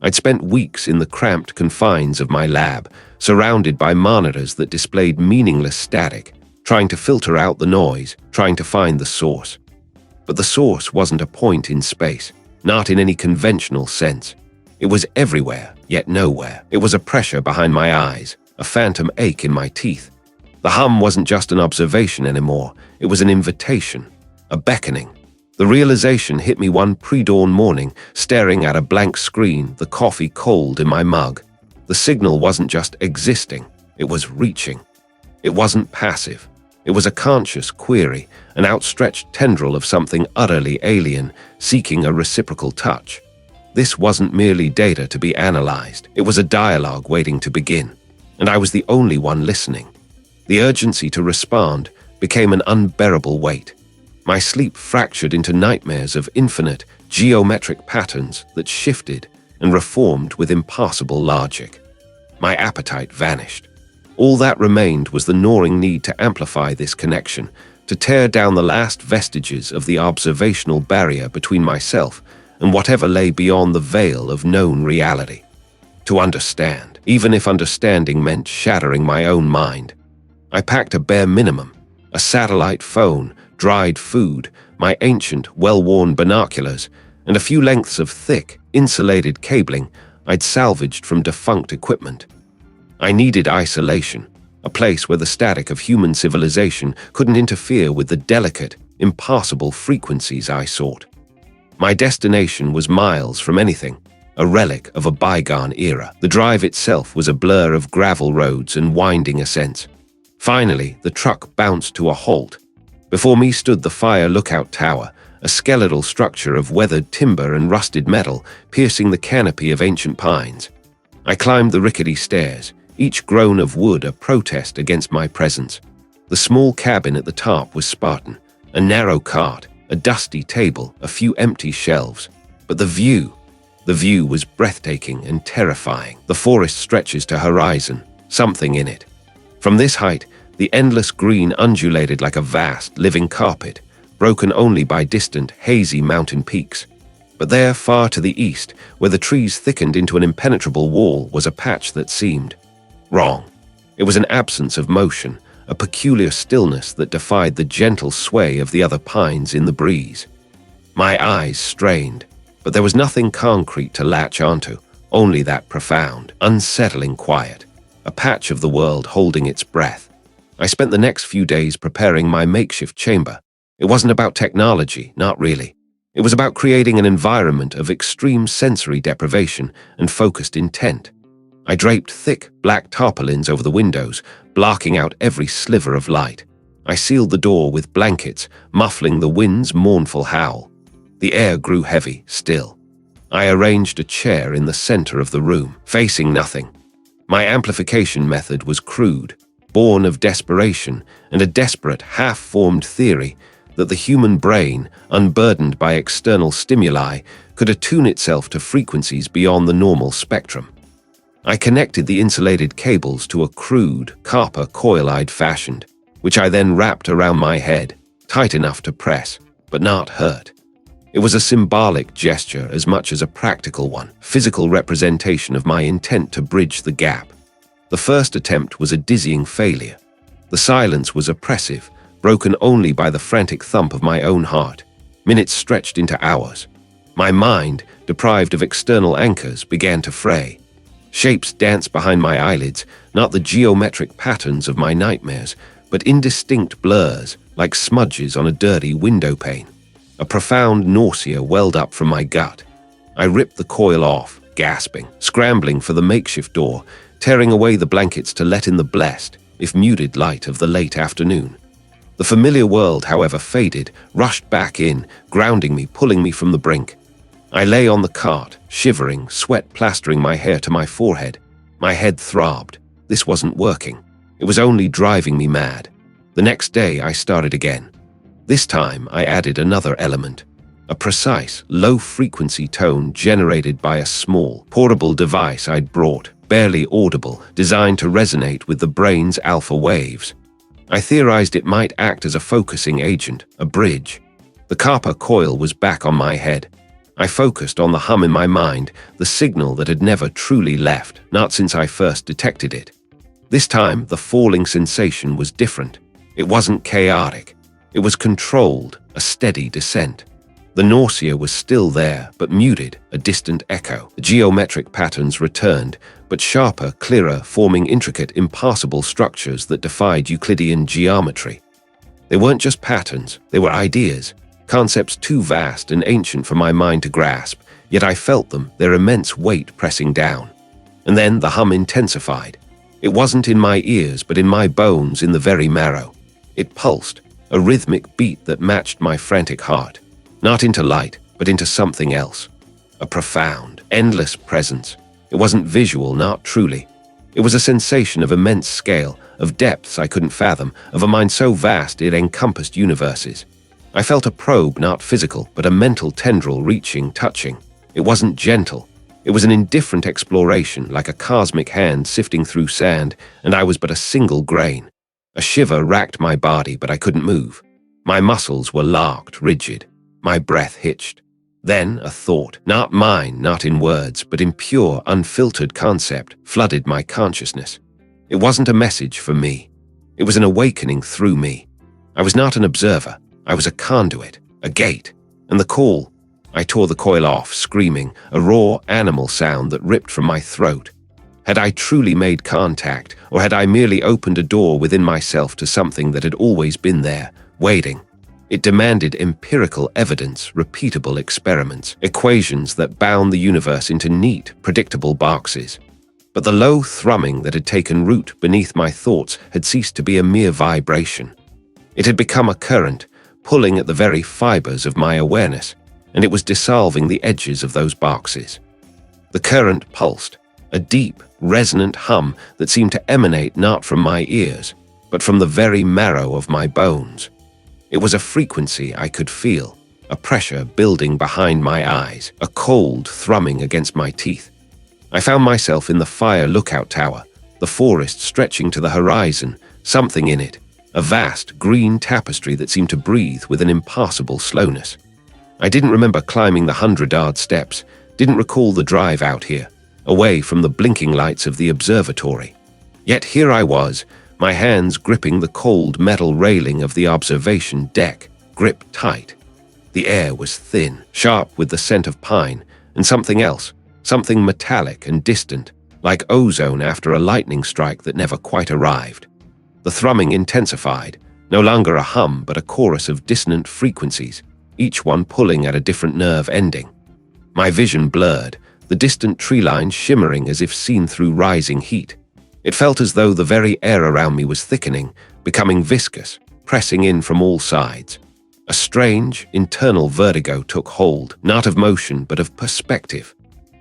I'd spent weeks in the cramped confines of my lab, surrounded by monitors that displayed meaningless static, trying to filter out the noise, trying to find the source. But the source wasn't a point in space, not in any conventional sense. It was everywhere, yet nowhere. It was a pressure behind my eyes, a phantom ache in my teeth. The hum wasn't just an observation anymore, it was an invitation, a beckoning. The realization hit me one pre-dawn morning, staring at a blank screen, the coffee cold in my mug. The signal wasn't just existing, it was reaching. It wasn't passive. It was a conscious query, an outstretched tendril of something utterly alien, seeking a reciprocal touch. This wasn't merely data to be analyzed. It was a dialogue waiting to begin, and I was the only one listening. The urgency to respond became an unbearable weight. My sleep fractured into nightmares of infinite, geometric patterns that shifted and reformed with impassable logic. My appetite vanished. All that remained was the gnawing need to amplify this connection, to tear down the last vestiges of the observational barrier between myself and whatever lay beyond the veil of known reality. To understand, even if understanding meant shattering my own mind. I packed a bare minimum: a satellite phone, dried food, my ancient, well-worn binoculars, and a few lengths of thick, insulated cabling I'd salvaged from defunct equipment. I needed isolation, a place where the static of human civilization couldn't interfere with the delicate, impassable frequencies I sought. My destination was miles from anything, a relic of a bygone era. The drive itself was a blur of gravel roads and winding ascents. Finally, the truck bounced to a halt. Before me stood the fire lookout tower, a skeletal structure of weathered timber and rusted metal piercing the canopy of ancient pines. I climbed the rickety stairs, each groan of wood a protest against my presence. The small cabin at the top was Spartan, a narrow cart, a dusty table, a few empty shelves. But the view was breathtaking and terrifying. The forest stretches to horizon, something in it. From this height, the endless green undulated like a vast, living carpet, broken only by distant, hazy mountain peaks. But there, far to the east, where the trees thickened into an impenetrable wall, was a patch that seemed wrong. It was an absence of motion, a peculiar stillness that defied the gentle sway of the other pines in the breeze. My eyes strained, but there was nothing concrete to latch onto, only that profound, unsettling quiet, a patch of the world holding its breath. I spent the next few days preparing my makeshift chamber. It wasn't about technology, not really. It was about creating an environment of extreme sensory deprivation and focused intent. I draped thick, black tarpaulins over the windows, blocking out every sliver of light. I sealed the door with blankets, muffling the wind's mournful howl. The air grew heavy, still. I arranged a chair in the center of the room, facing nothing. My amplification method was crude, born of desperation and a desperate, half-formed theory that the human brain, unburdened by external stimuli, could attune itself to frequencies beyond the normal spectrum. I connected the insulated cables to a crude, copper coil I'd fashioned, which I then wrapped around my head, tight enough to press, but not hurt. It was a symbolic gesture as much as a practical one, physical representation of my intent to bridge the gap. The first attempt was a dizzying failure. The silence was oppressive, broken only by the frantic thump of my own heart. Minutes stretched into hours. My mind, deprived of external anchors, began to fray. Shapes danced behind my eyelids, not the geometric patterns of my nightmares, but indistinct blurs, like smudges on a dirty window pane. A profound nausea welled up from my gut. I ripped the coil off, gasping, scrambling for the makeshift door, tearing away the blankets to let in the blessed, if muted light of the late afternoon. The familiar world, however, faded, rushed back in, grounding me, pulling me from the brink. I lay on the cart, shivering, sweat plastering my hair to my forehead. My head throbbed. This wasn't working. It was only driving me mad. The next day, I started again. This time, I added another element. A precise, low-frequency tone generated by a small, portable device I'd brought, barely audible, designed to resonate with the brain's alpha waves. I theorized it might act as a focusing agent, a bridge. The copper coil was back on my head. I focused on the hum in my mind, the signal that had never truly left, not since I first detected it. This time, the falling sensation was different. It wasn't chaotic. It was controlled, a steady descent. The nausea was still there, but muted, a distant echo. The geometric patterns returned, but sharper, clearer, forming intricate, impassable structures that defied Euclidean geometry. They weren't just patterns, they were ideas, concepts too vast and ancient for my mind to grasp, yet I felt them, their immense weight pressing down. And then the hum intensified. It wasn't in my ears, but in my bones, in the very marrow. It pulsed, a rhythmic beat that matched my frantic heart. Not into light, but into something else. a profound, endless presence. It wasn't visual, not truly. It was a sensation of immense scale, of depths I couldn't fathom, of a mind so vast it encompassed universes. I felt a probe, not physical, but a mental tendril reaching, touching. It wasn't gentle. It was an indifferent exploration, like a cosmic hand sifting through sand, and I was but a single grain. A shiver racked my body, but I couldn't move. My muscles were locked, rigid. My breath hitched. Then a thought, not mine, not in words, but in pure, unfiltered concept, flooded my consciousness. It wasn't a message for me. It was an awakening through me. I was not an observer. I was a conduit, a gate. And the call, I tore the coil off, screaming, a raw animal sound that ripped from my throat. Had I truly made contact, or had I merely opened a door within myself to something that had always been there, waiting? It demanded empirical evidence, repeatable experiments, equations that bound the universe into neat, predictable boxes. But the low thrumming that had taken root beneath my thoughts had ceased to be a mere vibration. It had become a current, pulling at the very fibers of my awareness, and it was dissolving the edges of those boxes. The current pulsed, a deep, resonant hum that seemed to emanate not from my ears, but from the very marrow of my bones. It was a frequency I could feel, a pressure building behind my eyes, a cold thrumming against my teeth. I found myself in the fire lookout tower, the forest stretching to the horizon, something in it, a vast green tapestry that seemed to breathe with an impossible slowness. I didn't remember climbing the 100-yard steps, didn't recall the drive out here, away from the blinking lights of the observatory. Yet here I was, my hands gripping the cold metal railing of the observation deck, grip tight. The air was thin, sharp with the scent of pine, and something else, something metallic and distant, like ozone after a lightning strike that never quite arrived. The thrumming intensified, no longer a hum but a chorus of dissonant frequencies, each one pulling at a different nerve ending. My vision blurred, the distant tree line shimmering as if seen through rising heat. It felt as though the very air around me was thickening, becoming viscous, pressing in from all sides. A strange, internal vertigo took hold, not of motion but of perspective.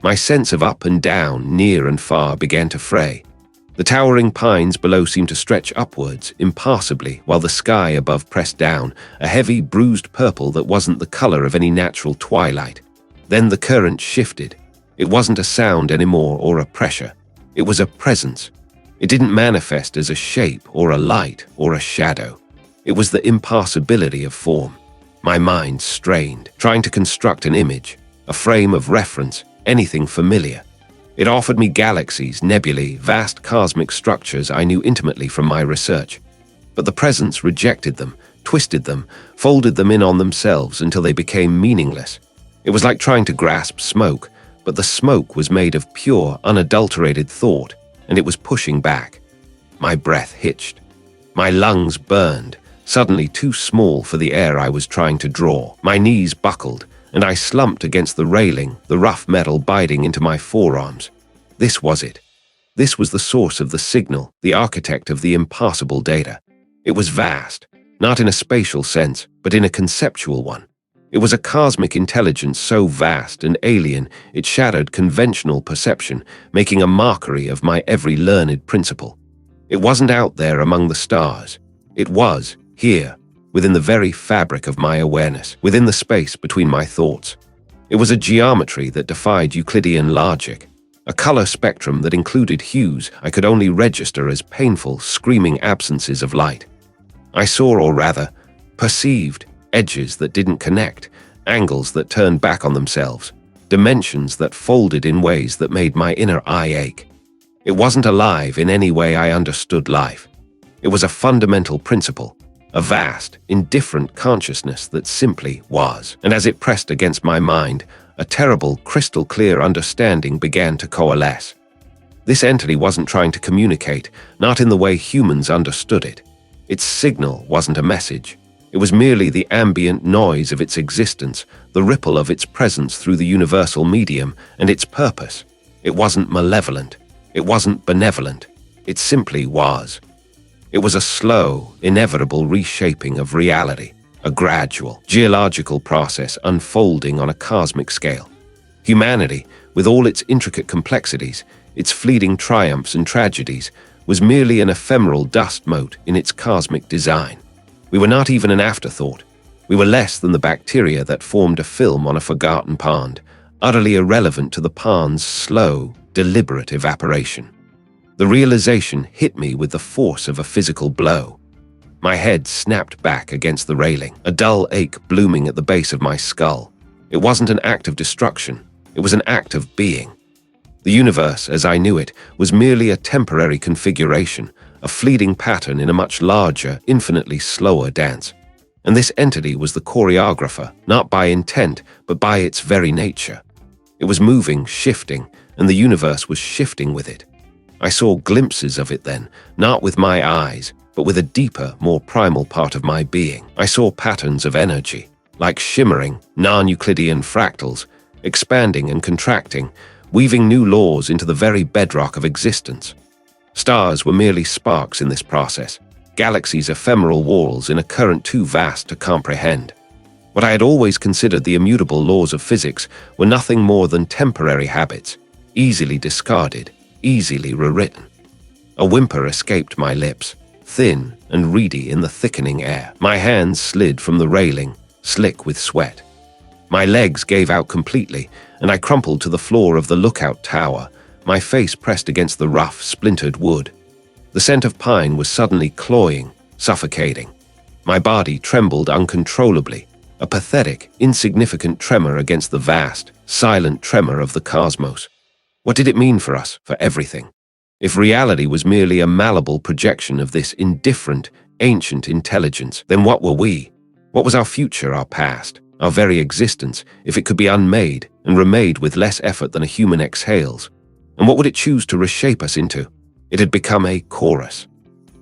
My sense of up and down, near and far began to fray. The towering pines below seemed to stretch upwards, impassably, while the sky above pressed down, a heavy, bruised purple that wasn't the color of any natural twilight. Then the current shifted. It wasn't a sound anymore or a pressure. It was a presence. It didn't manifest as a shape or a light or a shadow. It was the impassibility of form. My mind strained, trying to construct an image, a frame of reference, anything familiar. It offered me galaxies, nebulae, vast cosmic structures I knew intimately from my research. But the presence rejected them, twisted them, folded them in on themselves until they became meaningless. It was like trying to grasp smoke, but the smoke was made of pure, unadulterated thought, and it was pushing back. My breath hitched. My lungs burned, suddenly too small for the air I was trying to draw. My knees buckled, and I slumped against the railing, the rough metal biting into my forearms. This was it. This was the source of the signal, the architect of the impassable data. It was vast, not in a spatial sense, but in a conceptual one. It was a cosmic intelligence so vast and alien it shattered conventional perception, making a mockery of my every learned principle. It wasn't out there among the stars. It was, here, within the very fabric of my awareness, within the space between my thoughts. It was a geometry that defied Euclidean logic, a color spectrum that included hues I could only register as painful, screaming absences of light. I saw, or rather, perceived, edges that didn't connect, angles that turned back on themselves, dimensions that folded in ways that made my inner eye ache. It wasn't alive in any way I understood life. It was a fundamental principle, a vast, indifferent consciousness that simply was. And as it pressed against my mind, a terrible, crystal-clear understanding began to coalesce. This entity wasn't trying to communicate, not in the way humans understood it. Its signal wasn't a message. It was merely the ambient noise of its existence, the ripple of its presence through the universal medium, and its purpose. It wasn't malevolent. It wasn't benevolent. It simply was. It was a slow, inevitable reshaping of reality, a gradual, geological process unfolding on a cosmic scale. Humanity, with all its intricate complexities, its fleeting triumphs and tragedies, was merely an ephemeral dust mote in its cosmic design. We were not even an afterthought. We were less than the bacteria that formed a film on a forgotten pond, utterly irrelevant to the pond's slow, deliberate evaporation. The realization hit me with the force of a physical blow. My head snapped back against the railing, a dull ache blooming at the base of my skull. It wasn't an act of destruction. It was an act of being. The universe, as I knew it, was merely a temporary configuration, a fleeting pattern in a much larger, infinitely slower dance. And this entity was the choreographer, not by intent, but by its very nature. It was moving, shifting, and the universe was shifting with it. I saw glimpses of it then, not with my eyes, but with a deeper, more primal part of my being. I saw patterns of energy, like shimmering, non-Euclidean fractals, expanding and contracting, weaving new laws into the very bedrock of existence. Stars were merely sparks in this process, galaxies' ephemeral walls in a current too vast to comprehend. What I had always considered the immutable laws of physics were nothing more than temporary habits, easily discarded, easily rewritten. A whimper escaped my lips, thin and reedy in the thickening air. My hands slid from the railing, slick with sweat. My legs gave out completely, and I crumpled to the floor of the lookout tower, my face pressed against the rough, splintered wood. The scent of pine was suddenly cloying, suffocating. My body trembled uncontrollably, a pathetic, insignificant tremor against the vast, silent tremor of the cosmos. What did it mean for us, for everything? If reality was merely a malleable projection of this indifferent, ancient intelligence, then what were we? What was our future, our past, our very existence, if it could be unmade and remade with less effort than a human exhales? And what would it choose to reshape us into? It had become a chorus.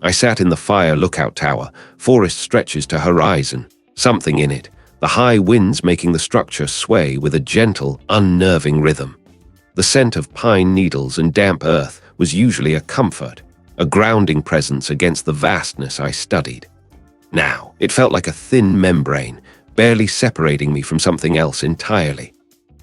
I sat in the fire lookout tower, forest stretches to horizon, something in it, the high winds making the structure sway with a gentle, unnerving rhythm. The scent of pine needles and damp earth was usually a comfort, a grounding presence against the vastness I studied. Now, it felt like a thin membrane, barely separating me from something else entirely.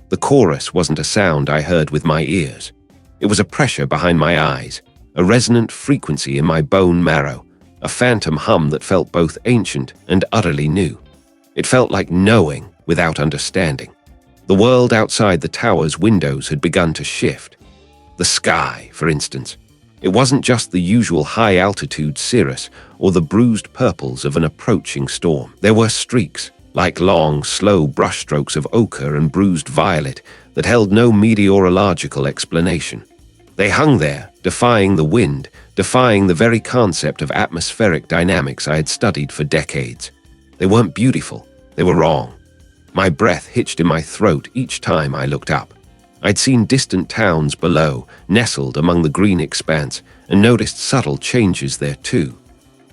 The chorus wasn't a sound I heard with my ears. It was a pressure behind my eyes, a resonant frequency in my bone marrow, a phantom hum that felt both ancient and utterly new. It felt like knowing without understanding. The world outside the tower's windows had begun to shift. The sky, for instance. It wasn't just the usual high-altitude cirrus or the bruised purples of an approaching storm. There were streaks, like long, slow brushstrokes of ochre and bruised violet that held no meteorological explanation. They hung there, defying the wind, defying the very concept of atmospheric dynamics I had studied for decades. They weren't beautiful, they were wrong. My breath hitched in my throat each time I looked up. I'd seen distant towns below, nestled among the green expanse, and noticed subtle changes there too.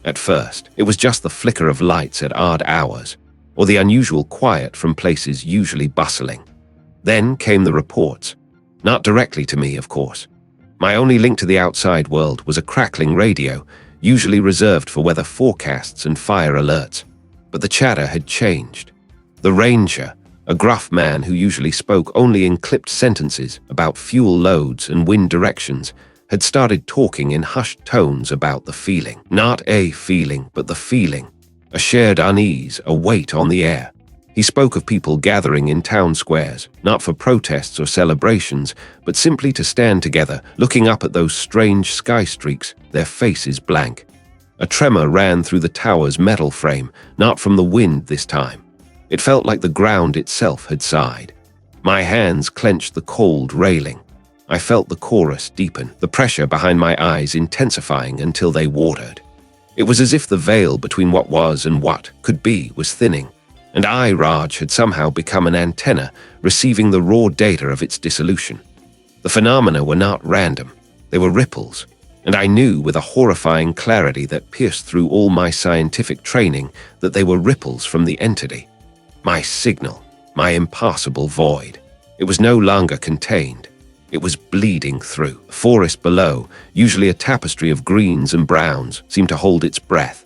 At first, it was just the flicker of lights at odd hours, or the unusual quiet from places usually bustling. Then came the reports. Not directly to me, of course. My only link to the outside world was a crackling radio, usually reserved for weather forecasts and fire alerts. But the chatter had changed. The ranger, a gruff man who usually spoke only in clipped sentences about fuel loads and wind directions, had started talking in hushed tones about the feeling. Not a feeling, but the feeling. A shared unease, a weight on the air. He spoke of people gathering in town squares, not for protests or celebrations, but simply to stand together, looking up at those strange sky streaks, their faces blank. A tremor ran through the tower's metal frame, not from the wind this time. It felt like the ground itself had sighed. My hands clenched the cold railing. I felt the chorus deepen, the pressure behind my eyes intensifying until they watered. It was as if the veil between what was and what could be was thinning, and I, Raj, had somehow become an antenna receiving the raw data of its dissolution. The phenomena were not random. They were ripples, and I knew with a horrifying clarity that pierced through all my scientific training that they were ripples from the entity. My signal, my impassable void. It was no longer contained. It was bleeding through. The forest below, usually a tapestry of greens and browns, seemed to hold its breath.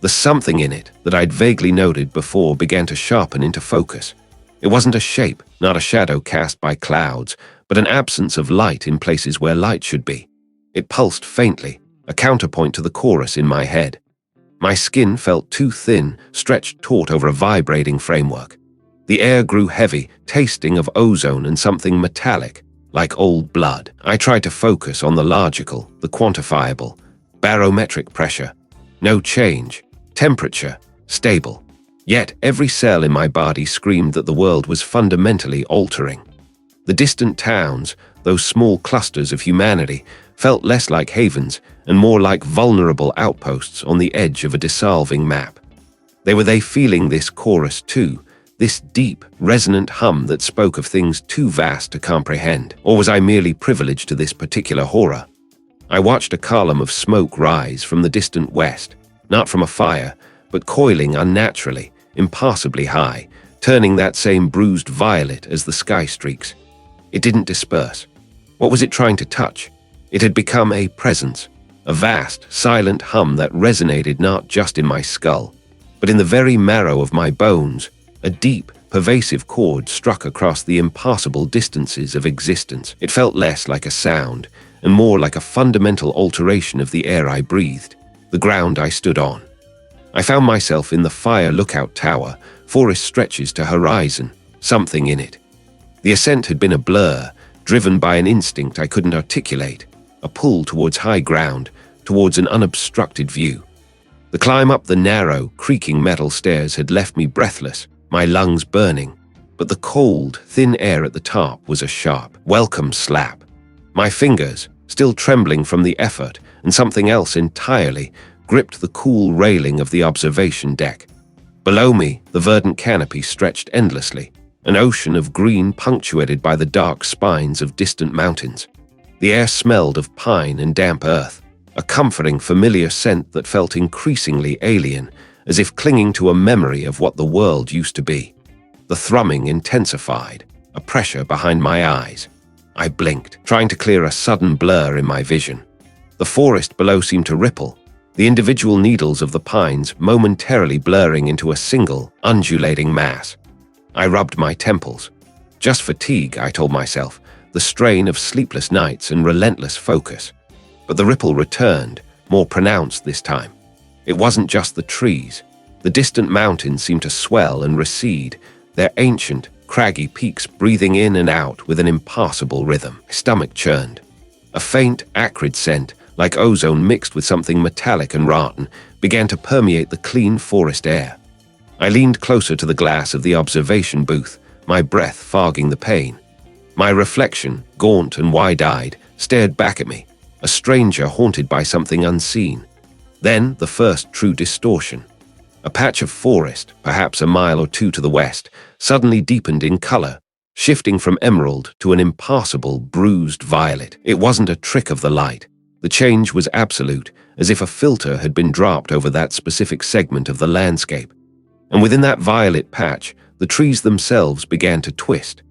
The something in it that I'd vaguely noted before began to sharpen into focus. It wasn't a shape, not a shadow cast by clouds, but an absence of light in places where light should be. It pulsed faintly, a counterpoint to the chorus in my head. My skin felt too thin, stretched taut over a vibrating framework. The air grew heavy, tasting of ozone and something metallic, like old blood. I tried to focus on the logical, the quantifiable. Barometric pressure. No change. Temperature. Stable. Yet every cell in my body screamed that the world was fundamentally altering. The distant towns, those small clusters of humanity, felt less like havens and more like vulnerable outposts on the edge of a dissolving map. Were they feeling this chorus too, this deep, resonant hum that spoke of things too vast to comprehend? Or was I merely privileged to this particular horror? I watched a column of smoke rise from the distant west, not from a fire, but coiling unnaturally, impassably high, turning that same bruised violet as the sky streaks. It didn't disperse. What was it trying to touch? It had become a presence, a vast, silent hum that resonated not just in my skull, but in the very marrow of my bones. A deep, pervasive chord struck across the impassable distances of existence. It felt less like a sound, and more like a fundamental alteration of the air I breathed, the ground I stood on. I found myself in the fire lookout tower, forest stretches to horizon, something in it. The ascent had been a blur, driven by an instinct I couldn't articulate, a pull towards high ground, towards an unobstructed view. The climb up the narrow, creaking metal stairs had left me breathless, my lungs burning, but the cold, thin air at the top was a sharp, welcome slap. My fingers, still trembling from the effort, and something else entirely, gripped the cool railing of the observation deck. Below me, the verdant canopy stretched endlessly, an ocean of green punctuated by the dark spines of distant mountains. The air smelled of pine and damp earth, a comforting, familiar scent that felt increasingly alien, as if clinging to a memory of what the world used to be. The thrumming intensified, a pressure behind my eyes. I blinked, trying to clear a sudden blur in my vision. The forest below seemed to ripple, the individual needles of the pines momentarily blurring into a single, undulating mass. I rubbed my temples. Just fatigue, I told myself, the strain of sleepless nights and relentless focus. But the ripple returned, more pronounced this time. It wasn't just the trees. The distant mountains seemed to swell and recede, their ancient, craggy peaks breathing in and out with an impassable rhythm. My stomach churned. A faint, acrid scent, like ozone mixed with something metallic and rotten, began to permeate the clean forest air. I leaned closer to the glass of the observation booth, my breath fogging the pain. My reflection, gaunt and wide-eyed, stared back at me, a stranger haunted by something unseen. Then the first true distortion. A patch of forest, perhaps a mile or two to the west, suddenly deepened in color, shifting from emerald to an impassable, bruised violet. It wasn't a trick of the light. The change was absolute, as if a filter had been dropped over that specific segment of the landscape. And within that violet patch, the trees themselves began to twist.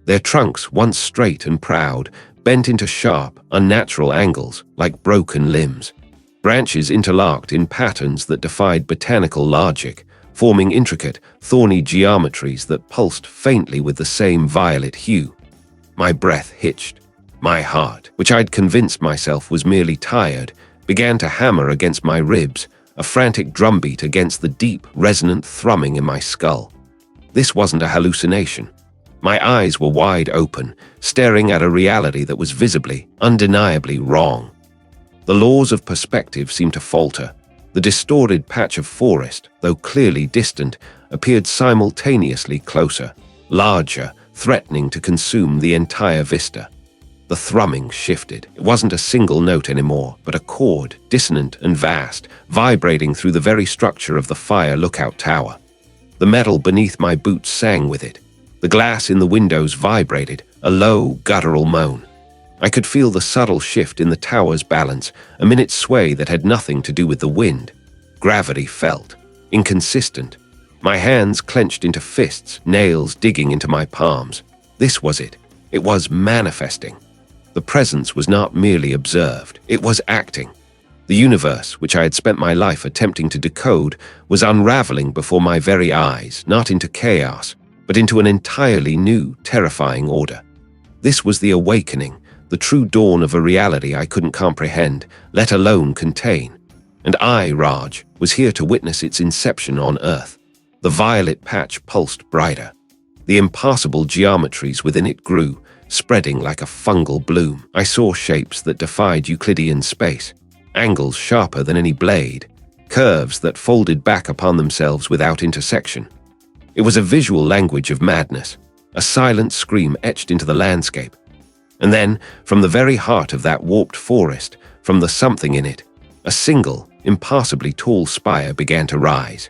Their trunks, once straight and proud, bent into sharp, unnatural angles, like broken limbs. Branches interlocked in patterns that defied botanical logic, forming intricate, thorny geometries that pulsed faintly with the same violet hue. My breath hitched. My heart, which I'd convinced myself was merely tired, began to hammer against my ribs, a frantic drumbeat against the deep, resonant thrumming in my skull. This wasn't a hallucination. My eyes were wide open, staring at a reality that was visibly, undeniably wrong. The laws of perspective seemed to falter. The distorted patch of forest, though clearly distant, appeared simultaneously closer, larger, threatening to consume the entire vista. The thrumming shifted. It wasn't a single note anymore, but a chord, dissonant and vast, vibrating through the very structure of the fire lookout tower. The metal beneath my boots sang with it. The glass in the windows vibrated, a low, guttural moan. I could feel the subtle shift in the tower's balance, a minute sway that had nothing to do with the wind. Gravity felt, inconsistent. My hands clenched into fists, nails digging into my palms. This was it. It was manifesting. The presence was not merely observed, it was acting. The universe, which I had spent my life attempting to decode, was unraveling before my very eyes, not into chaos, but into an entirely new, terrifying order. This was the awakening, the true dawn of a reality I couldn't comprehend, let alone contain. And I, Raj, was here to witness its inception on Earth. The violet patch pulsed brighter. The impassable geometries within it grew, spreading like a fungal bloom. I saw shapes that defied Euclidean space, angles sharper than any blade, curves that folded back upon themselves without intersection. It was a visual language of madness, a silent scream etched into the landscape. And then, from the very heart of that warped forest, from the something in it, a single, impassably tall spire began to rise.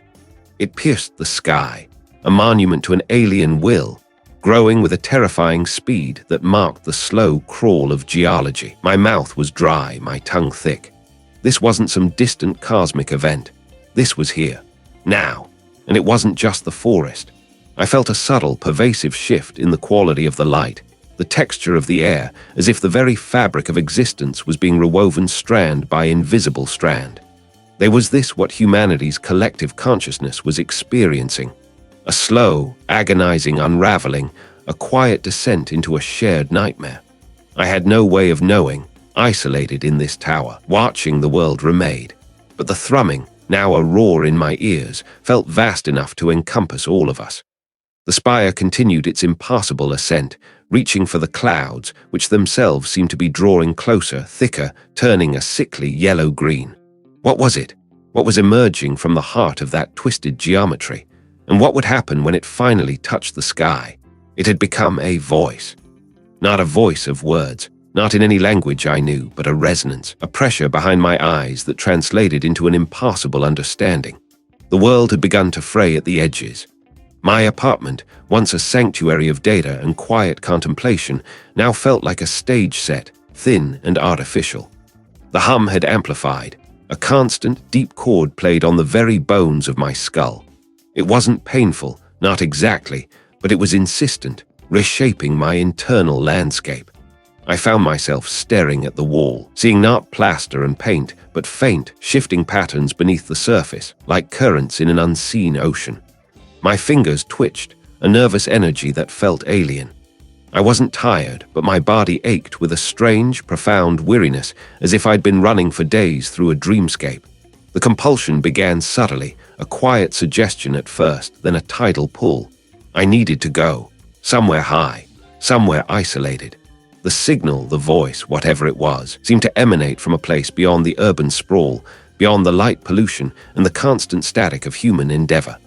It pierced the sky, a monument to an alien will, growing with a terrifying speed that marked the slow crawl of geology. My mouth was dry, my tongue thick. This wasn't some distant cosmic event. This was here, now, and it wasn't just the forest. I felt a subtle, pervasive shift in the quality of the light, the texture of the air, as if the very fabric of existence was being rewoven strand by invisible strand. There was this what humanity's collective consciousness was experiencing, a slow, agonizing unraveling, a quiet descent into a shared nightmare. I had no way of knowing, isolated in this tower, watching the world remade. But the thrumming, now a roar in my ears, felt vast enough to encompass all of us. The spire continued its impassable ascent, reaching for the clouds, which themselves seemed to be drawing closer, thicker, turning a sickly yellow-green. What was it? What was emerging from the heart of that twisted geometry? And what would happen when it finally touched the sky? It had become a voice. Not a voice of words, not in any language I knew, but a resonance, a pressure behind my eyes that translated into an impossible understanding. The world had begun to fray at the edges. My apartment, once a sanctuary of data and quiet contemplation, now felt like a stage set, thin and artificial. The hum had amplified. A constant, deep chord played on the very bones of my skull. It wasn't painful, not exactly, but it was insistent, reshaping my internal landscape. I found myself staring at the wall, seeing not plaster and paint, but faint, shifting patterns beneath the surface, like currents in an unseen ocean. My fingers twitched, a nervous energy that felt alien. I wasn't tired, but my body ached with a strange, profound weariness, as if I'd been running for days through a dreamscape. The compulsion began subtly, a quiet suggestion at first, then a tidal pull. I needed to go, somewhere high, somewhere isolated. The signal, the voice, whatever it was, seemed to emanate from a place beyond the urban sprawl, beyond the light pollution and the constant static of human endeavor.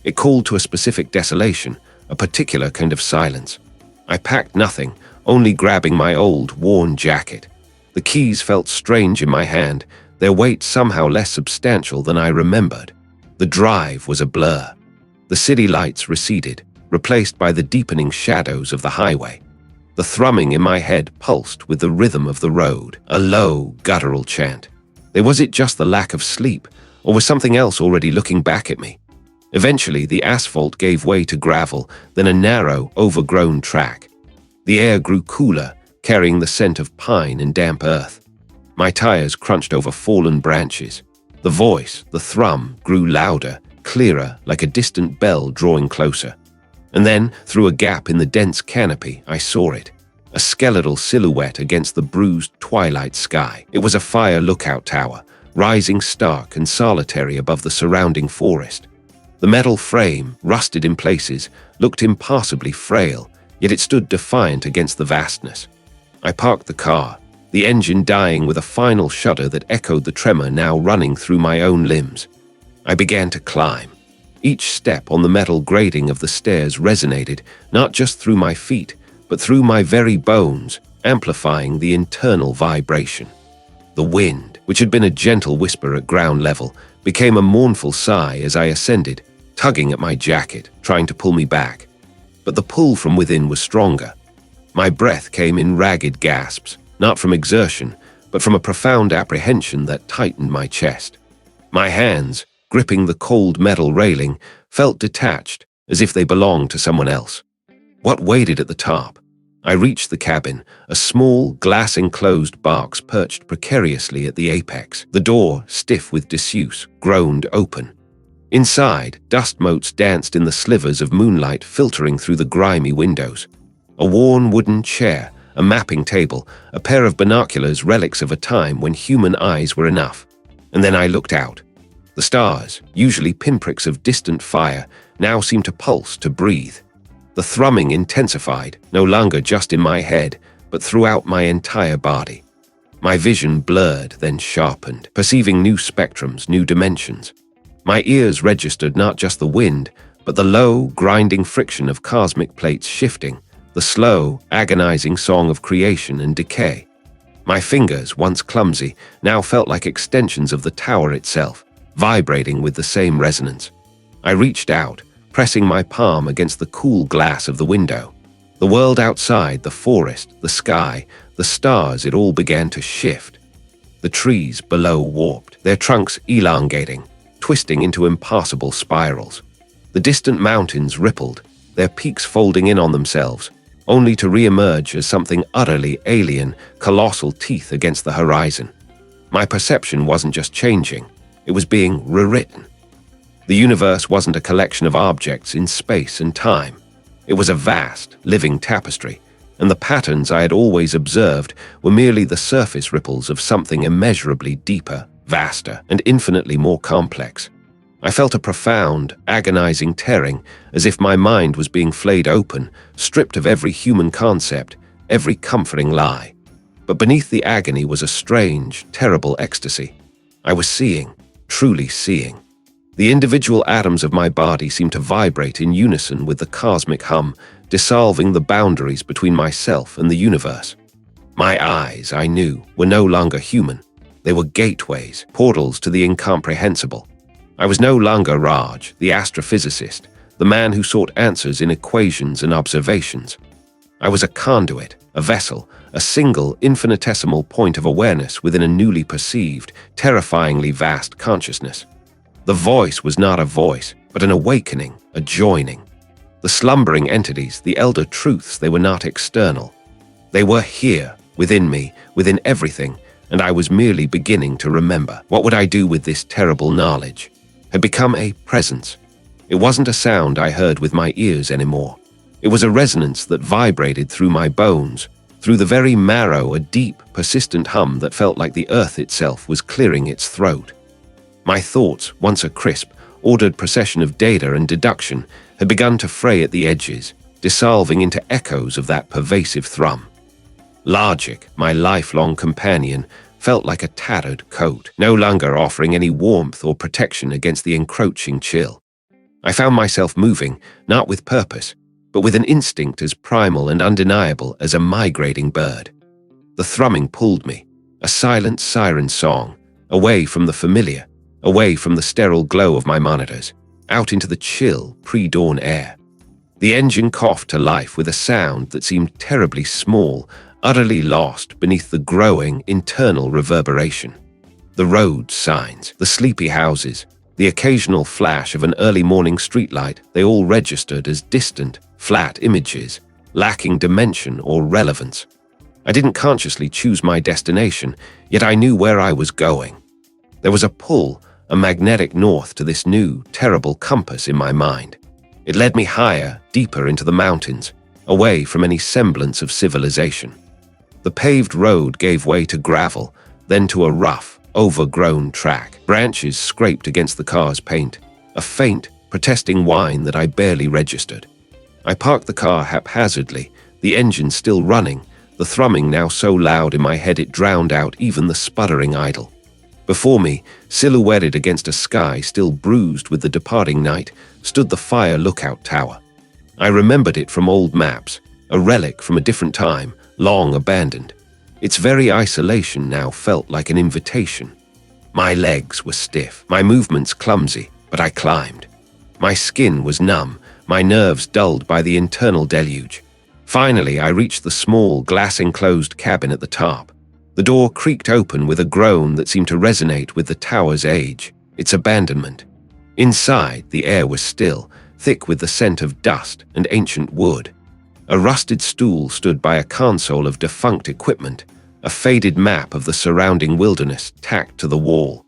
It called to a specific desolation, a particular kind of silence. I packed nothing, only grabbing my old, worn jacket. The keys felt strange in my hand, their weight somehow less substantial than I remembered. The drive was a blur. The city lights receded, replaced by the deepening shadows of the highway. The thrumming in my head pulsed with the rhythm of the road, a low, guttural chant. Was it just the lack of sleep, or was something else already looking back at me? Eventually, the asphalt gave way to gravel, then a narrow, overgrown track. The air grew cooler, carrying the scent of pine and damp earth. My tires crunched over fallen branches. The voice, the thrum, grew louder, clearer, like a distant bell drawing closer. And then, through a gap in the dense canopy, I saw it. A skeletal silhouette against the bruised twilight sky. It was a fire lookout tower, rising stark and solitary above the surrounding forest. The metal frame, rusted in places, looked impassably frail, yet it stood defiant against the vastness. I parked the car, the engine dying with a final shudder that echoed the tremor now running through my own limbs. I began to climb. Each step on the metal grating of the stairs resonated, not just through my feet, but through my very bones, amplifying the internal vibration. The wind, which had been a gentle whisper at ground level, became a mournful sigh as I ascended, tugging at my jacket, trying to pull me back. But the pull from within was stronger. My breath came in ragged gasps, not from exertion, but from a profound apprehension that tightened my chest. My hands, gripping the cold metal railing, felt detached, as if they belonged to someone else. What waited at the top? I reached the cabin, a small, glass-enclosed box perched precariously at the apex. The door, stiff with disuse, groaned open. Inside, dust motes danced in the slivers of moonlight filtering through the grimy windows. A worn wooden chair, a mapping table, a pair of binoculars, relics of a time when human eyes were enough. And then I looked out. The stars, usually pinpricks of distant fire, now seemed to pulse, to breathe. The thrumming intensified, no longer just in my head, but throughout my entire body. My vision blurred, then sharpened, perceiving new spectrums, new dimensions. My ears registered not just the wind, but the low, grinding friction of cosmic plates shifting, the slow, agonizing song of creation and decay. My fingers, once clumsy, now felt like extensions of the tower itself, vibrating with the same resonance. I reached out, pressing my palm against the cool glass of the window. The world outside, the forest, the sky, the stars, it all began to shift. The trees below warped, their trunks elongating, twisting into impassable spirals. The distant mountains rippled, their peaks folding in on themselves, only to re-emerge as something utterly alien, colossal teeth against the horizon. My perception wasn't just changing, it was being rewritten. The universe wasn't a collection of objects in space and time. It was a vast, living tapestry, and the patterns I had always observed were merely the surface ripples of something immeasurably deeper, vaster, and infinitely more complex. I felt a profound, agonizing tearing, as if my mind was being flayed open, stripped of every human concept, every comforting lie. But beneath the agony was a strange, terrible ecstasy. I was seeing, truly seeing. The individual atoms of my body seemed to vibrate in unison with the cosmic hum, dissolving the boundaries between myself and the universe. My eyes, I knew, were no longer human. They were gateways, portals to the incomprehensible. I was no longer Raj, the astrophysicist, the man who sought answers in equations and observations. I was a conduit, a vessel, a single, infinitesimal point of awareness within a newly perceived, terrifyingly vast consciousness. The voice was not a voice, but an awakening, a joining. The slumbering entities, the elder truths, they were not external. They were here, within me, within everything, and I was merely beginning to remember. What would I do with this terrible knowledge? Had become a presence. It wasn't a sound I heard with my ears anymore. It was a resonance that vibrated through my bones, through the very marrow, a deep, persistent hum that felt like the earth itself was clearing its throat. My thoughts, once a crisp, ordered procession of data and deduction, had begun to fray at the edges, dissolving into echoes of that pervasive thrum. Logic, my lifelong companion, felt like a tattered coat, no longer offering any warmth or protection against the encroaching chill. I found myself moving, not with purpose, but with an instinct as primal and undeniable as a migrating bird. The thrumming pulled me, a silent siren song, away from the familiar, away from the sterile glow of my monitors, out into the chill, pre-dawn air. The engine coughed to life with a sound that seemed terribly small, utterly lost beneath the growing, internal reverberation. The road signs, the sleepy houses, the occasional flash of an early morning streetlight, they all registered as distant, flat images, lacking dimension or relevance. I didn't consciously choose my destination, yet I knew where I was going. There was a pull, a magnetic north to this new, terrible compass in my mind. It led me higher, deeper into the mountains, away from any semblance of civilization. The paved road gave way to gravel, then to a rough, overgrown track. Branches scraped against the car's paint, a faint, protesting whine that I barely registered. I parked the car haphazardly, the engine still running, the thrumming now so loud in my head it drowned out even the sputtering idle. Before me, silhouetted against a sky still bruised with the departing night, stood the fire lookout tower. I remembered it from old maps, a relic from a different time, long abandoned. Its very isolation now felt like an invitation. My legs were stiff, my movements clumsy, but I climbed. My skin was numb, my nerves dulled by the internal deluge. Finally, I reached the small, glass-enclosed cabin at the top. The door creaked open with a groan that seemed to resonate with the tower's age, its abandonment. Inside, the air was still, thick with the scent of dust and ancient wood. A rusted stool stood by a console of defunct equipment, a faded map of the surrounding wilderness tacked to the wall.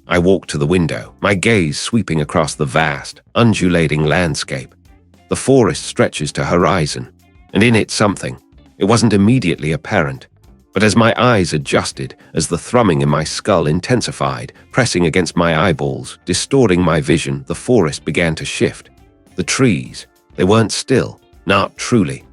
I walked to the window, my gaze sweeping across the vast, undulating landscape. The forest stretches to horizon, and in it something. It wasn't immediately apparent, but as my eyes adjusted, as the thrumming in my skull intensified, pressing against my eyeballs, distorting my vision, the forest began to shift. The trees, they weren't still, not truly.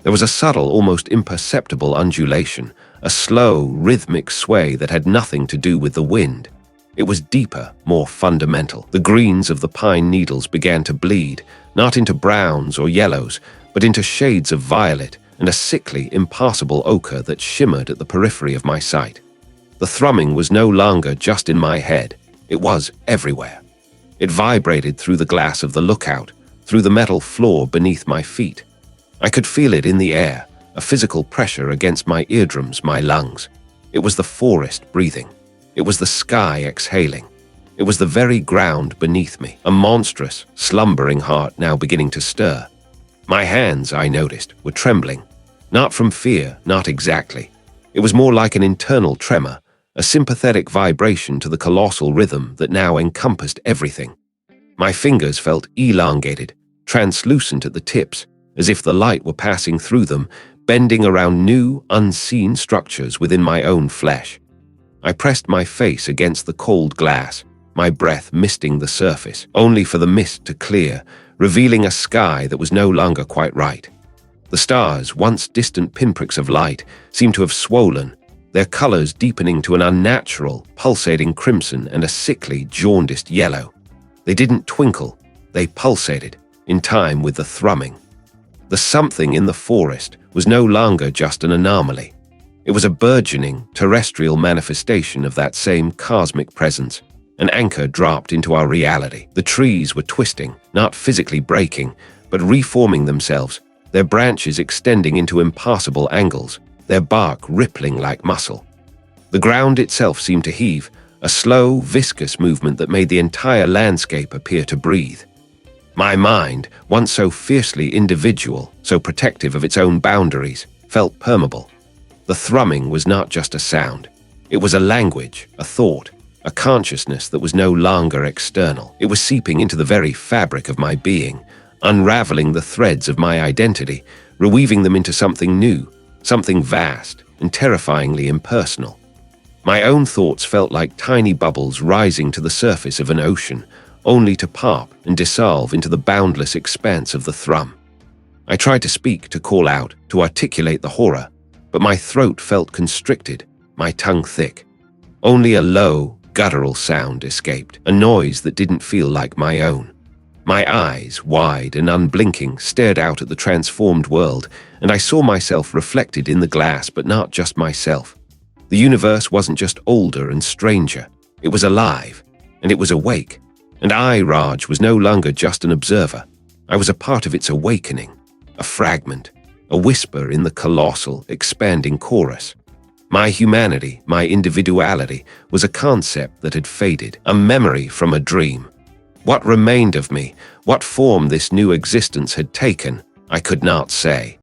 There was a subtle, almost imperceptible undulation, a slow, rhythmic sway that had nothing to do with the wind. It was deeper, more fundamental. The greens of the pine needles began to bleed, not into browns or yellows, but into shades of violet and a sickly, impassable ochre that shimmered at the periphery of my sight. The thrumming was no longer just in my head. It was everywhere. It vibrated through the glass of the lookout, through the metal floor beneath my feet. I could feel it in the air, a physical pressure against my eardrums, my lungs. It was the forest breathing. It was the sky exhaling. It was the very ground beneath me, a monstrous, slumbering heart now beginning to stir. My hands, I noticed, were trembling. Not from fear, not exactly. It was more like an internal tremor, a sympathetic vibration to the colossal rhythm that now encompassed everything. My fingers felt elongated, translucent at the tips, as if the light were passing through them, bending around new, unseen structures within my own flesh. I pressed my face against the cold glass, my breath misting the surface, only for the mist to clear, revealing a sky that was no longer quite right. The stars, once distant pinpricks of light, seemed to have swollen, their colors deepening to an unnatural, pulsating crimson and a sickly, jaundiced yellow. They didn't twinkle, they pulsated, in time with the thrumming. The something in the forest was no longer just an anomaly. It was a burgeoning, terrestrial manifestation of that same cosmic presence. An anchor dropped into our reality. The trees were twisting, not physically breaking, but reforming themselves, their branches extending into impassable angles, their bark rippling like muscle. The ground itself seemed to heave, a slow, viscous movement that made the entire landscape appear to breathe. My mind, once so fiercely individual, so protective of its own boundaries, felt permeable. The thrumming was not just a sound. It was a language, a thought, a consciousness that was no longer external. It was seeping into the very fabric of my being, unraveling the threads of my identity, reweaving them into something new, something vast and terrifyingly impersonal. My own thoughts felt like tiny bubbles rising to the surface of an ocean, only to pop and dissolve into the boundless expanse of the thrum. I tried to speak, to call out, to articulate the horror, but my throat felt constricted, my tongue thick. Only a low, guttural sound escaped, a noise that didn't feel like my own. My eyes, wide and unblinking, stared out at the transformed world, and I saw myself reflected in the glass, but not just myself. The universe wasn't just older and stranger. It was alive, and it was awake. And I, Raj, was no longer just an observer. I was a part of its awakening, a fragment, a whisper in the colossal, expanding chorus. My humanity, my individuality, was a concept that had faded, a memory from a dream. What remained of me, what form this new existence had taken, I could not say.